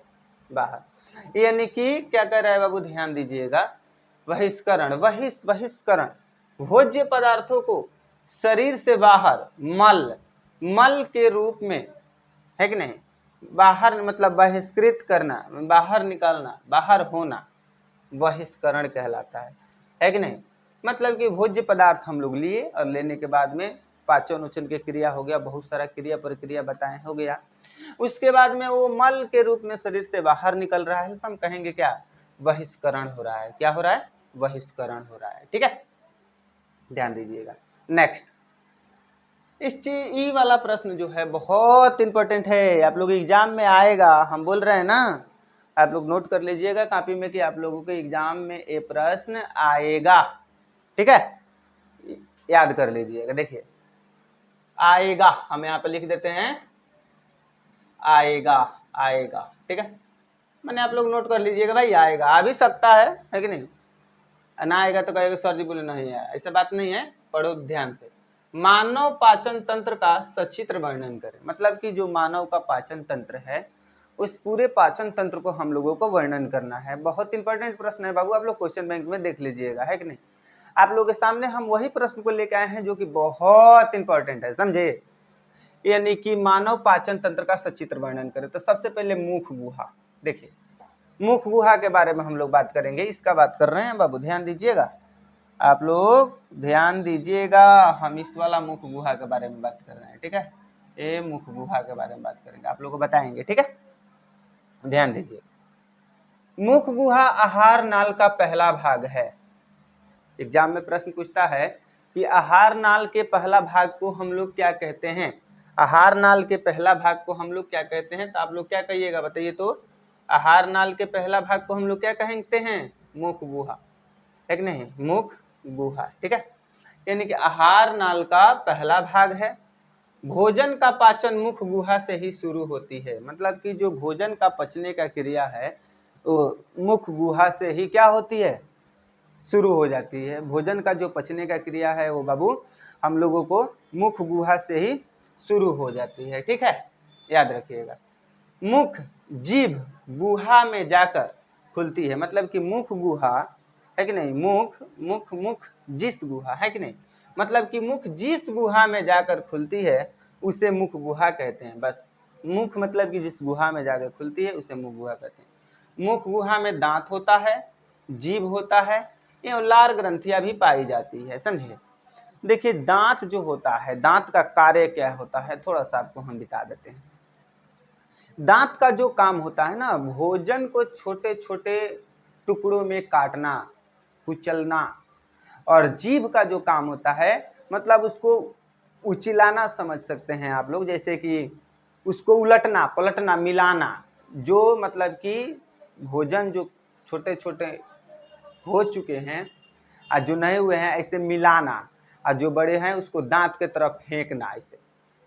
बाहर, यानी कि क्या कह रहा है बाबू, ध्यान दीजिएगा, बहिष्करण, बहिष्करण, भोज्य पदार्थों को शरीर से बाहर मल के रूप में, है कि नहीं, बाहर मतलब बहिष्कृत करना, बाहर निकालना, बाहर होना, बहिष्करण कहलाता है कि नहीं। मतलब कि भोज्य पदार्थ हम लोग लिए और लेने के बाद में पाचन उचन की क्रिया हो गया, बहुत सारा क्रिया प्रक्रिया बताएं, हो गया, उसके बाद में वो मल के रूप में शरीर से बाहर निकल रहा है, तो हम कहेंगे क्या? बहिष्करण हो रहा है। क्या हो रहा है? बहिष्करण हो रहा है, ठीक है, ध्यान दीजिएगा। नेक्स्ट, इस चीज ई वाला प्रश्न जो है बहुत इंपॉर्टेंट है, आप लोग एग्जाम में आएगा, हम बोल रहे हैं ना, आप लोग नोट कर लीजिएगा कॉपी में कि आप लोगों के एग्जाम में ये प्रश्न आएगा, ठीक है, याद कर लीजिएगा। देखिए, आएगा, हम यहाँ पे लिख देते हैं आएगा, आएगा, ठीक है, मैंने आप लोग नोट कर लीजिएगा भाई, आएगा, आ भी सकता है कि नहीं, ना आएगा तो कहेगा सर जी बोले नहीं है, ऐसा बात नहीं है, पढ़ो ध्यान से। मानव पाचन तंत्र का सचित्र वर्णन करें, मतलब कि जो मानव का पाचन तंत्र है, उस पूरे पाचन तंत्र को हम लोगों को वर्णन करना है। बहुत इंपॉर्टेंट प्रश्न है बाबू, आप लोग क्वेश्चन बैंक में देख लीजिएगा, है कि नहीं। आप लोगों के सामने हम वही प्रश्न को लेके आए हैं जो कि बहुत इंपॉर्टेंट है, समझे, यानी कि मानव पाचन तंत्र का सचित्र वर्णन करें। तो सबसे पहले मुख गुहा, देखिए मुख गुहा के बारे में हम लोग बात करेंगे, इसका बात कर रहे हैं बाबू, ध्यान दीजिएगा, आप लोग ध्यान दीजिएगा, हम इस वाला मुख गुहा के बारे में बात कर रहे हैं, ठीक है, ये मुख गुहा के बारे में बात करेंगे, आप लोग को बताएंगे, ठीक है, ध्यान दीजिए। मुख गुहा आहार नाल का पहला भाग है। एग्जाम में प्रश्न पूछता है कि आहार नाल के पहला भाग को हम लोग क्या कहते हैं, आहार नाल के पहला भाग को हम लोग क्या कहते हैं, तो आप लोग क्या कहिएगा बताइए तो, आहार नाल के पहला भाग को हम लोग क्या कहते हैं? मुख गुहा, है कि नहीं, मुख गुहा, ठीक है, यानी कि आहार नाल का पहला भाग है। भोजन का पाचन मुख गुहा से ही शुरू होती है, मतलब कि जो भोजन का पचने का क्रिया है वो मुख गुहा से ही क्या होती है? शुरू हो जाती है। भोजन का जो पचने का क्रिया है वो बाबू हम लोगों को मुख गुहा से ही शुरू हो जाती है, ठीक है, याद रखिएगा। मुख जीभ गुहा में जाकर खुलती है, मतलब कि मुख गुहा, है कि नहीं, मुख जिस गुहा, है कि नहीं, मतलब कि मुख जिस गुहा में जाकर खुलती है उसे मुख गुहा कहते हैं। बस मुख मतलब कि जिस गुहा में जाकर खुलती है उसे मुख गुहा कहते हैं। मुख गुहा में दांत होता है, जीभ होता है, एवं लार ग्रंथियां भी पाई जाती है, समझे। देखिए दांत जो होता है, दांत का कार्य क्या होता है, थोड़ा सा आपको हम बता देते हैं। दांत का जो काम होता है ना, भोजन को छोटे छोटे टुकड़ों में काटना, कुचलना, और जीभ का जो काम होता है मतलब उसको उचिलाना, समझ सकते हैं आप लोग, जैसे कि उसको उलटना पलटना मिलाना, जो मतलब कि भोजन जो छोटे छोटे हो चुके हैं और जो नहीं हुए हैं ऐसे मिलाना, और जो बड़े हैं उसको दांत के तरफ फेंकना ऐसे,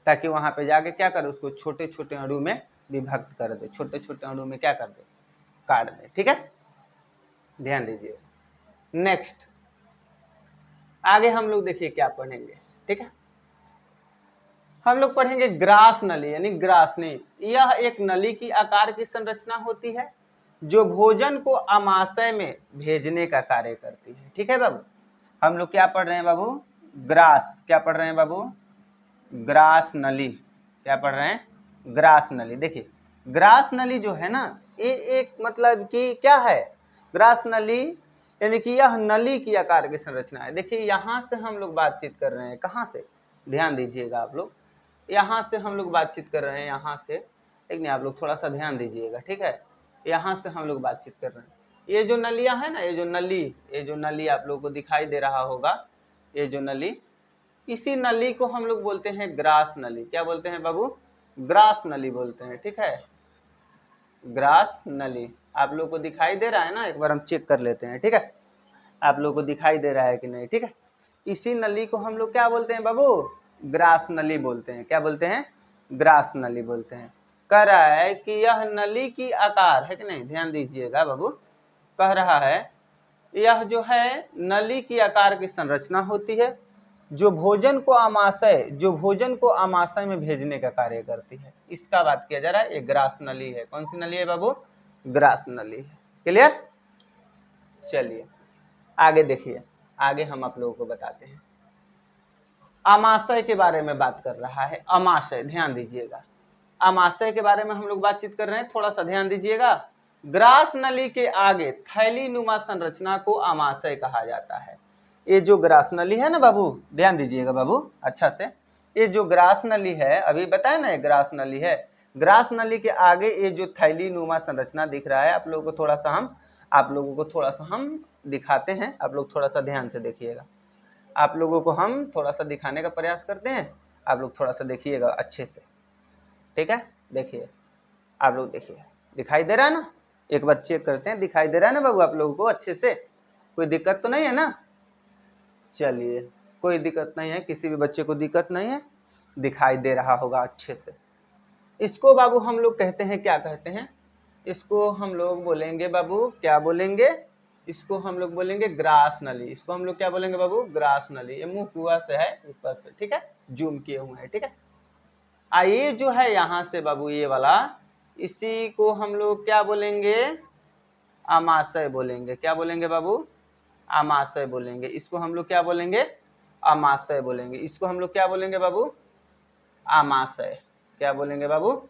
ताकि वहां पे जाके क्या करे, उसको छोटे छोटे अणु में विभक्त कर दे, छोटे छोटे अणु में क्या कर दे, काट दे, ठीक है, ध्यान दीजिए। नेक्स्ट आगे हम लोग देखिए क्या पढ़ेंगे, ठीक है, हम लोग पढ़ेंगे ग्रास नली, यानी ग्रासनी। यह एक नली की आकार की संरचना होती है जो भोजन को आमाशय में भेजने का कार्य करती है, ठीक है बाबू। हम लोग क्या पढ़ रहे हैं बाबू, ग्रास, क्या पढ़ रहे हैं बाबू, ग्रास नली, क्या पढ़ रहे हैं, ग्रास नली। देखिए ग्रास नली जो है ना, ये एक मतलब कि क्या है, ग्रास नली यानी कि यह नली की आकार की संरचना है। देखिए यहाँ से हम लोग बातचीत कर रहे हैं, कहाँ से, ध्यान दीजिएगा आप लोग, यहाँ से हम लोग बातचीत कर रहे हैं, यहाँ से, ठीक नहीं, आप लोग थोड़ा सा ध्यान दीजिएगा, ठीक है, यहाँ से हम लोग बातचीत कर रहे हैं। ये जो नलियाँ है ना, ये जो नली आप लोगों को दिखाई दे रहा होगा, ये जो नली, इसी नली को हम लोग बोलते हैं ग्रास नली। क्या बोलते हैं बाबू, ग्रास नली बोलते हैं, ठीक है, ग्रास नली। आप लोग को दिखाई दे रहा है ना, एक बार हम चेक कर लेते हैं, ठीक है, आप लोग को दिखाई दे रहा है कि नहीं, ठीक है। इसी नली को हम लोग क्या बोलते हैं बाबू, ग्रास नली बोलते हैं। क्या बोलते हैं, ग्रास नली बोलते हैं। कह रहा है कि यह नली की आकार है कि नहीं, ध्यान दीजिएगा बाबू, कह रहा है यह जो है नली की आकार की संरचना होती है जो भोजन को आमाशय में भेजने का कार्य करती है। इसका बात किया जा रहा है, ये ग्रास नली है। कौन सी नली है बाबू, ग्रास नली है। क्लियर, चलिए आगे देखिए, आगे हम आप लोगों को बताते हैं। आमाशय के बारे में बात कर रहा है, आमाशय, ध्यान दीजिएगा, आमाशय के बारे में हम लोग बातचीत कर रहे हैं, थोड़ा सा ध्यान दीजिएगा। ग्रास नली के आगे थैली नुमा संरचना को आमाशय कहा जाता है। ये जो ग्रास नली है ना बाबू, ध्यान दीजिएगा बाबू अच्छा से, ये जो ग्रास नली है, अभी बताया ना ये ग्रास नली है, ग्रास नली के आगे ये जो थैली नुमा संरचना दिख रहा है, आप लोगों को थोड़ा सा हम दिखाते हैं, आप लोग थोड़ा सा ध्यान से देखिएगा। आप लोगों को हम थोड़ा सा दिखाने का प्रयास करते हैं, आप लोग थोड़ा सा देखिएगा अच्छे से, ठीक है। देखिए, आप लोग देखिए, दिखाई दे रहा है ना, एक बार चेक करते हैं, दिखाई दे रहा है ना बाबू आप लोगों को अच्छे से, कोई दिक्कत तो नहीं है ना। चलिए, कोई दिक्कत नहीं है, किसी भी बच्चे को दिक्कत नहीं है, दिखाई दे रहा होगा अच्छे से। इसको बाबू हम लोग कहते हैं, क्या कहते हैं, इसको हम लोग बोलेंगे बाबू, क्या बोलेंगे, इसको हम लोग बोलेंगे ग्रास नली। इसको हम लोग क्या बोलेंगे बाबू, ग्रास नली। ये मुंह कुआ से है ऊपर से, ठीक है, जूम किए हुए हैं, ठीक है। ये जो है यहाँ से बाबू ये वाला, इसी को हम लोग क्या बोलेंगे, आमाशय बोलेंगे। क्या बोलेंगे बाबू, आमाशय बोलेंगे। इसको हम लोग क्या बोलेंगे, आमाशय बोलेंगे। इसको हम लोग क्या बोलेंगे बाबू, आमाशय। क्या बोलेंगे बाबू,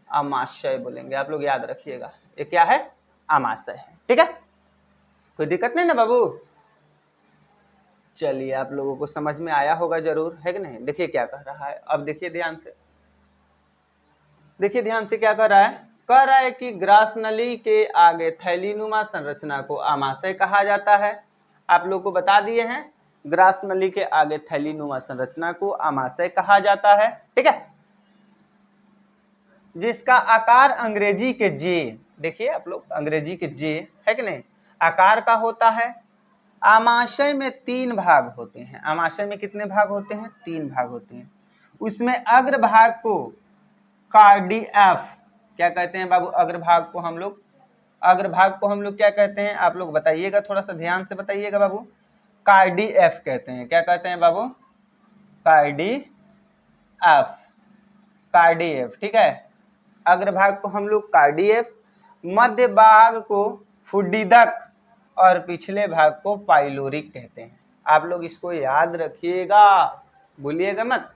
आमाशय बोलेंगे। आप लोग याद रखिएगा, ये क्या है, आमाशय है, ठीक है, कोई दिक्कत नहीं ना बाबू। चलिए, आप लोगों को समझ में आया होगा जरूर, है कि नहीं। देखिए क्या कह रहा है, अब देखिए ध्यान से, देखिए ध्यान से क्या कह रहा है, कह रहा है कि ग्रास नली के आगे थैलीनुमा संरचना को आमाशय कहा जाता है। आप लोग को बता दिए हैं, ग्रास नली के आगे थैलीनुमा संरचना को आमाशय कहा जाता है, ठीक है, जिसका आकार अंग्रेजी के जे, देखिए आप लोग, अंग्रेजी के जे है कि नहीं, आकार का होता है। आमाशय में 3 भाग होते हैं। आमाशय में कितने भाग होते हैं, 3 भाग होते हैं। उसमें अग्रभाग को कार्डियफ क्या कहते हैं बाबू, अग्रभाग को हम लोग क्या कहते हैं, आप लोग बताइएगा, थोड़ा सा ध्यान से बताइएगा बाबू। कार्डियफ कहते हैं। क्या कहते हैं बाबू, कार्डियफ, कार्डियफ, ठीक है। अग्रभाग को हम लोग कार्डियफ, मध्य भाग को फुडिदक और पिछले भाग को पाइलोरिक कहते हैं। आप लोग इसको याद रखिएगा, भूलिएगा मत।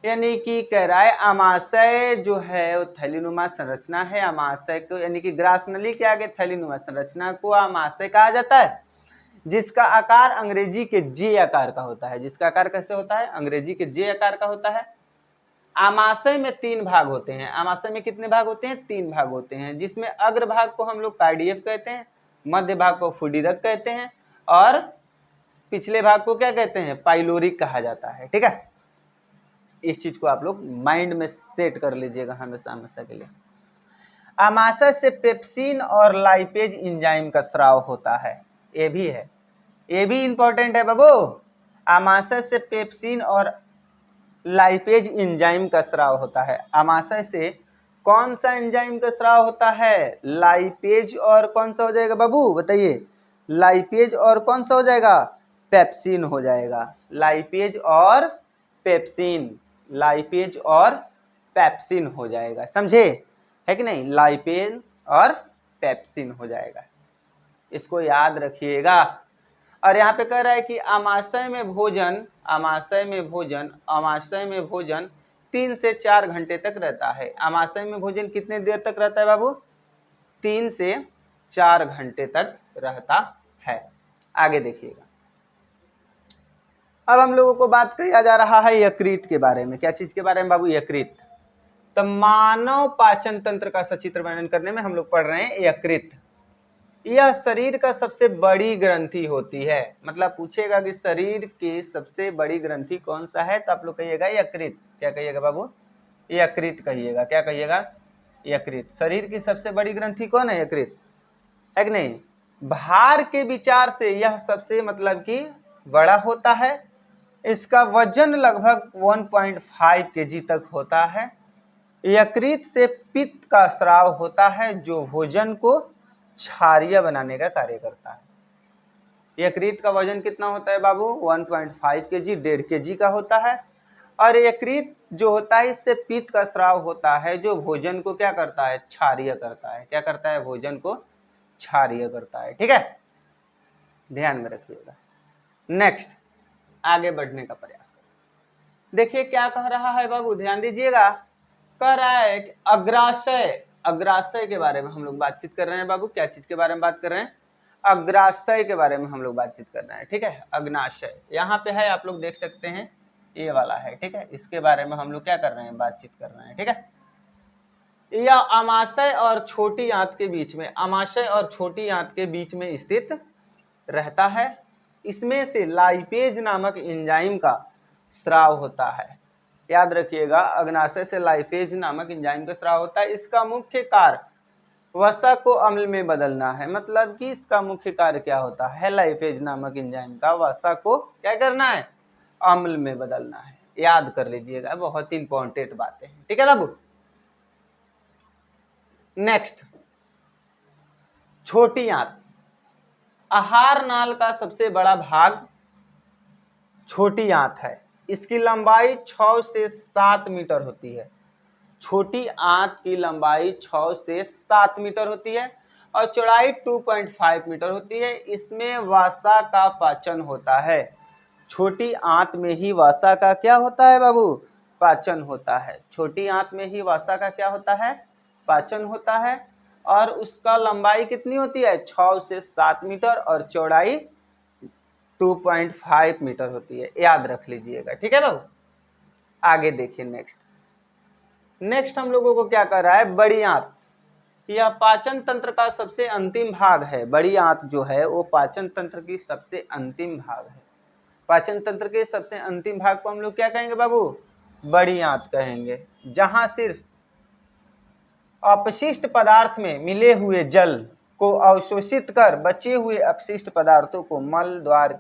यानी कि कह रहा है आमाशय जो है वो थैलीनुमा संरचना है। आमाशय को यानी कि ग्रास नली के आगे थैलीनुमा संरचना को आमाशय कहा जाता है, जिसका आकार अंग्रेजी के जे आकार का होता है। जिसका आकार कैसे होता है, अंग्रेजी के जे आकार का होता है। आमाशय में 3 भाग होते हैं। आमाशय में कितने भाग होते हैं, 3 भाग होते हैं, जिसमें अग्रभाग को हम लोग कार्डियफ कहते हैं, मध्य भाग को फुडिदक कहते हैं और पिछले भाग को क्या कहते हैं, पाइलोरिक कहा जाता है, ठीक है। इस चीज को आप लोग माइंड में सेट कर लीजिएगा हमेशा हमेशा के लिए। आमाशय से पेप्सिन और लाइपेज एंजाइम का स्राव होता है, ये भी है, ये भी इंपॉर्टेंट है बाबू। आमाशय से पेप्सिन और लाइपेज एंजाइम का स्राव होता है। आमाशय से कौन सा एंजाइम का स्राव होता है, लाइपेज और कौन सा हो जाएगा बाबू, बताइए, लाइपेज और कौन सा हो जाएगा, पेप्सिन हो जाएगा। लाइपेज और पेप्सिन, लाइपेज और पेप्सिन हो जाएगा, समझे, है कि नहीं, लाइपेज और पेप्सिन हो जाएगा, इसको याद रखिएगा। और यहाँ पे कह रहा है कि आमाशय में भोजन 3 से 4 घंटे तक रहता है। आमाशय में भोजन कितने देर तक रहता है बाबू, 3 से 4 घंटे तक रहता है। आगे देखिएगा, अब हम लोगों को बात किया जा रहा है यकृत के बारे में। क्या चीज के बारे में बाबू, यकृत। तो मानव पाचन तंत्र का सचित्र वर्णन करने में हम लोग पढ़ रहे हैं यकृत। यह शरीर का सबसे बड़ी ग्रंथि होती है। मतलब पूछेगा कि शरीर की सबसे बड़ी ग्रंथि कौन सा है, तो आप लोग कहिएगा यकृत। क्या कहिएगा बाबू, यकृत कहिएगा। क्या कहिएगा, यकृत। शरीर की सबसे बड़ी ग्रंथि कौन है? यकृत, है कि नहीं? भार के विचार से यह सबसे मतलब कि बड़ा होता है। इसका वजन लगभग 1.5 kg तक होता है। यकृत से पित्त का स्राव होता है जो भोजन को क्षारीय बनाने का कार्य करता है। यकृत का वजन कितना होता है बाबू? 1.5 kg, 1.5 kg का होता है। और यकृत जो होता है इससे पित्त का स्राव होता है जो भोजन को क्या करता है? क्षारीय करता है। क्या करता है? भोजन को क्षारीय करता है। ठीक है, ध्यान में रखिएगा। नेक्स्ट, आगे बढ़ने का प्रयास करें। देखिए क्या कह रहा है बाबू, ध्यान दीजिएगा। कह रहा है कि अग्राशय, अग्राशय के बारे में हम लोग बातचीत कर रहे हैं बाबू। क्या चीज के बारे में बात कर रहे हैं? अग्राशय के बारे में हम लोग बातचीत कर रहे हैं। ठीक है, अग्नाशय यहाँ पे है, आप लोग देख सकते हैं, ये वाला है। ठीक है, इसके बारे में हम लोग क्या कर रहे हैं? बातचीत कर रहे हैं। ठीक है, यह अमाशय और छोटी आंत के बीच में, अमाशय और छोटी आंत के बीच में स्थित रहता है। इसमें से लाइपेज नामक एंजाइम का स्राव होता है। याद रखिएगा, अग्नाशय से लाइपेज नामक एंजाइम का स्राव होता है। इसका मुख्य कार्य वसा को अम्ल में बदलना है। मतलब कि इसका मुख्य कार्य क्या होता है? लाइपेज नामक एंजाइम का वसा को क्या करना है? अम्ल में बदलना है। याद कर लीजिएगा, बहुत ही इंपॉर्टेंट बातें हैं। ठीक है बाबू। नेक्स्ट, छोटी आंत। आहार नाल का सबसे बड़ा भाग छोटी आंत है। इसकी लंबाई 6 से 7 मीटर होती है। छोटी आंत की लंबाई 6 से 7 मीटर होती है और चौड़ाई 2.5 मीटर होती है। इसमें वसा का पाचन होता है। छोटी आंत में ही वसा का क्या होता है बाबू? पाचन होता है। छोटी आंत में ही वसा का क्या होता है? पाचन होता है। और उसका लंबाई कितनी होती है? 6 से 7 मीटर और चौड़ाई 2.5 मीटर होती है। याद रख लीजिएगा। ठीक है बाबू, आगे देखिए। नेक्स्ट हम लोगों को क्या कर रहा है? बड़ी आंत। यह पाचन तंत्र का सबसे अंतिम भाग है। बड़ी आंत जो है वो पाचन तंत्र की सबसे अंतिम भाग है। पाचन तंत्र के सबसे अंतिम भाग को हम लोग क्या कहेंगे बाबू? बड़ी आंत कहेंगे। जहां सिर्फ अपशिष्ट पदार्थ में मिले हुए जल को अवशोषित कर बचे हुए अपशिष्ट पदार्थों को मल द्वार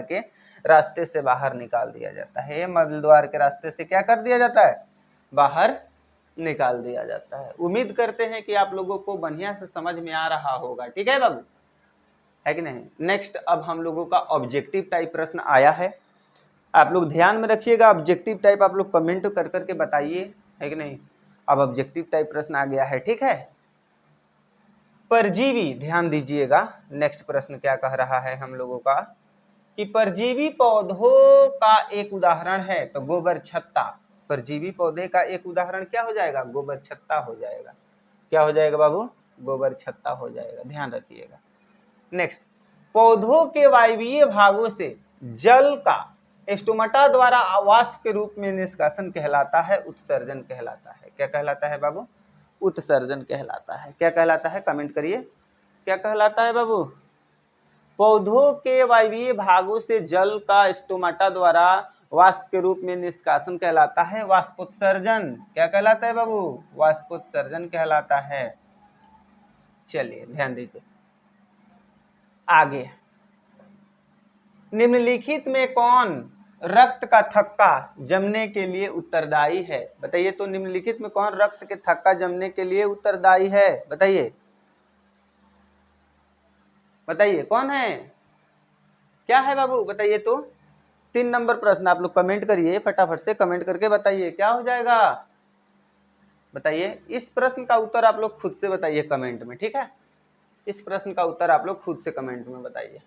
के रास्ते से बाहर निकाल दिया जाता है। मल द्वार के रास्ते से क्या कर दिया जाता है? बाहर निकाल दिया जाता है। उम्मीद करते हैं कि आप लोगों को बढ़िया से समझ में आ रहा होगा। ठीक है बाबू, है कि नहीं? नेक्स्ट, अब हम लोगों का ऑब्जेक्टिव टाइप प्रश्न आया है। आप लोग ध्यान में रखिएगा। ऑब्जेक्टिव टाइप आप लोग कमेंट कर करके बताइए, है कि नहीं? अब ऑब्जेक्टिव टाइप प्रश्न आ गया है। ठीक है, परजीवी, ध्यान दीजिएगा। नेक्स्ट प्रश्न क्या कह रहा है हम लोगों का कि परजीवी पौधों का एक उदाहरण है तो गोबर छत्ता। परजीवी पौधे का एक उदाहरण क्या हो जाएगा? गोबर छत्ता हो जाएगा। क्या हो जाएगा बाबू? गोबर छत्ता हो जाएगा। ध्यान रखिएगा। नेक्स्ट, पौधों के वायवीय भागों से जल का स्टोमाटा द्वारा वाष्प के रूप में निष्कासन कहलाता है, उत्सर्जन कहलाता है। क्या कहलाता है बाबू? उत्सर्जन कहलाता है। क्या कहलाता है? कमेंट करिए, क्या कहलाता है बाबू? पौधों के वायवीय भागों से जल का स्टोमाटा द्वारा वाष्प के रूप में निष्कासन कहलाता है वाष्पोत्सर्जन। क्या कहलाता है बाबू? वाष्पोत्सर्जन कहलाता है। चलिए ध्यान दीजिए आगे। निम्नलिखित में कौन रक्त का थक्का जमने के लिए उत्तरदायी है? बताइए तो, निम्नलिखित में कौन रक्त के थक्का जमने के लिए उत्तरदायी है? बताइए, बताइए कौन है? क्या है बाबू? बताइए तो। 3 नंबर प्रश्न आप लोग कमेंट करिए, फटाफट से कमेंट करके बताइए क्या हो जाएगा। बताइए, इस प्रश्न का उत्तर आप लोग खुद से बताइए कमेंट में। ठीक है, इस प्रश्न का उत्तर आप लोग खुद से कमेंट में बताइए।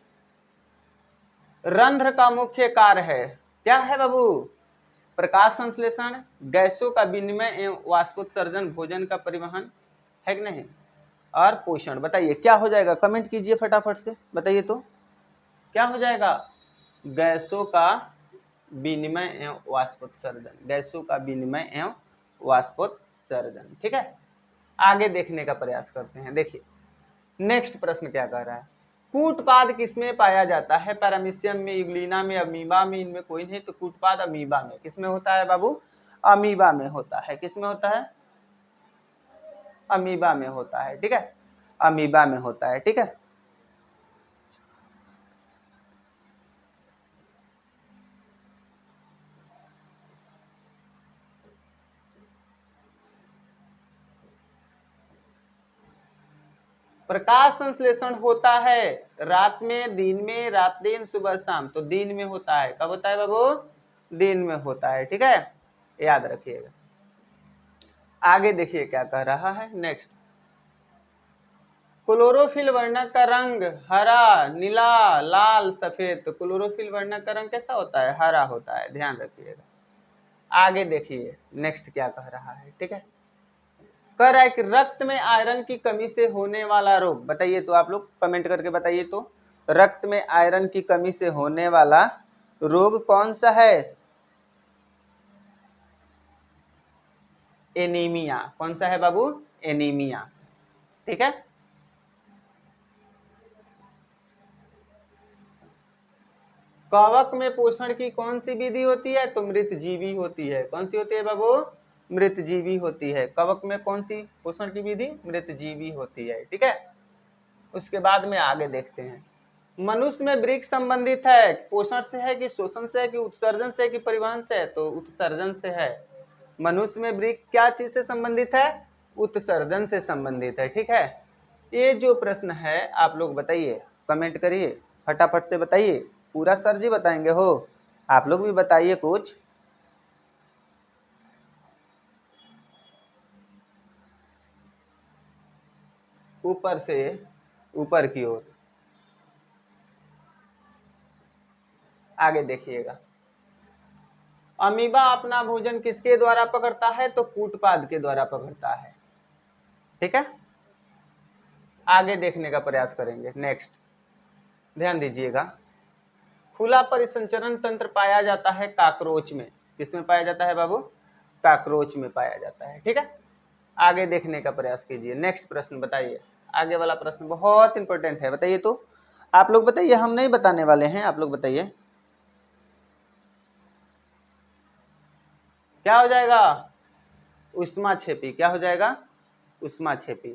रंध्र का मुख्य कार्य है, क्या है बाबू? प्रकाश संश्लेषण, गैसों का विनिमय एवं वाष्पोत्सर्जन, भोजन का परिवहन, है कि नहीं, और पोषण। बताइए क्या हो जाएगा? कमेंट कीजिए फटाफट से, बताइए तो क्या हो जाएगा? गैसों का विनिमय एवं वाष्पोत्सर्जन, गैसों का विनिमय एवं वाष्पोत्सर्जन। ठीक है, आगे देखने का प्रयास करते हैं। देखिए नेक्स्ट प्रश्न क्या कह रहा है? कूटपाद किसमें पाया जाता है? पैरामीशियम में, यूग्लिना में, अमीबा में, इनमें कोई नहीं। तो कूटपाद अमीबा में। किसमें होता है बाबू? अमीबा में होता है। किसमें होता है? अमीबा में होता है, ठीक है, अमीबा में होता है, ठीक है। प्रकाश संश्लेषण होता है रात में, दिन में, रात दिन, सुबह शाम, तो दिन में होता है। कब होता है बाबू? दिन में होता है, ठीक है, याद रखिएगा। आगे देखिए क्या कह रहा है नेक्स्ट। क्लोरोफिल वर्णक का रंग हरा, नीला, लाल, सफेद। तो क्लोरोफिल वर्णक का रंग कैसा होता है? हरा होता है, ध्यान रखिएगा। आगे देखिए नेक्स्ट क्या कह रहा है, ठीक है। कह रहा है कि रक्त में आयरन की कमी से होने वाला रोग, बताइए तो, आप लोग कमेंट करके बताइए तो, रक्त में आयरन की कमी से होने वाला रोग कौन सा है? एनीमिया। कौन सा है बाबू? एनीमिया, ठीक है। कवक में पोषण की कौन सी विधि होती है? तो मृतजीवी होती है। कौन सी होती है बाबू? मृतजीवी होती है। कवक में कौन सी पोषण की विधि? मृतजीवी होती है, ठीक है। उसके बाद में आगे देखते हैं। मनुष्य में वृक्क संबंधित है, पोषण से है कि शोषण से है कि उत्सर्जन से है कि परिवहन से है? तो उत्सर्जन से है। मनुष्य में वृक्क क्या चीज से संबंधित है? उत्सर्जन से संबंधित है, ठीक है। ये जो प्रश्न है आप लोग बताइए, कमेंट करिए, फटाफट से बताइए। पूरा सर जी बताएंगे हो, आप लोग भी बताइए कुछ। ऊपर से ऊपर की ओर। आगे देखिएगा। अमीबा अपना भोजन किसके द्वारा पकड़ता है? तो कूटपाद के द्वारा पकड़ता है, ठीक है। आगे देखने का प्रयास करेंगे नेक्स्ट, ध्यान दीजिएगा। खुला परिसंचरण तंत्र पाया जाता है काकरोच में। किसमें पाया जाता है बाबू? काकरोच में पाया जाता है, ठीक है। आगे देखने का प्रयास कीजिए। नेक्स्ट प्रश्न बताइए। आगे वाला प्रश्न बहुत इंपॉर्टेंट है, बताइए तो, आप लोग बताइए, हम नहीं बताने वाले हैं, आप लोग बताइए। क्या हो जाएगा? उष्मा छेपी। क्या हो जाएगा? उष्मा छेपी।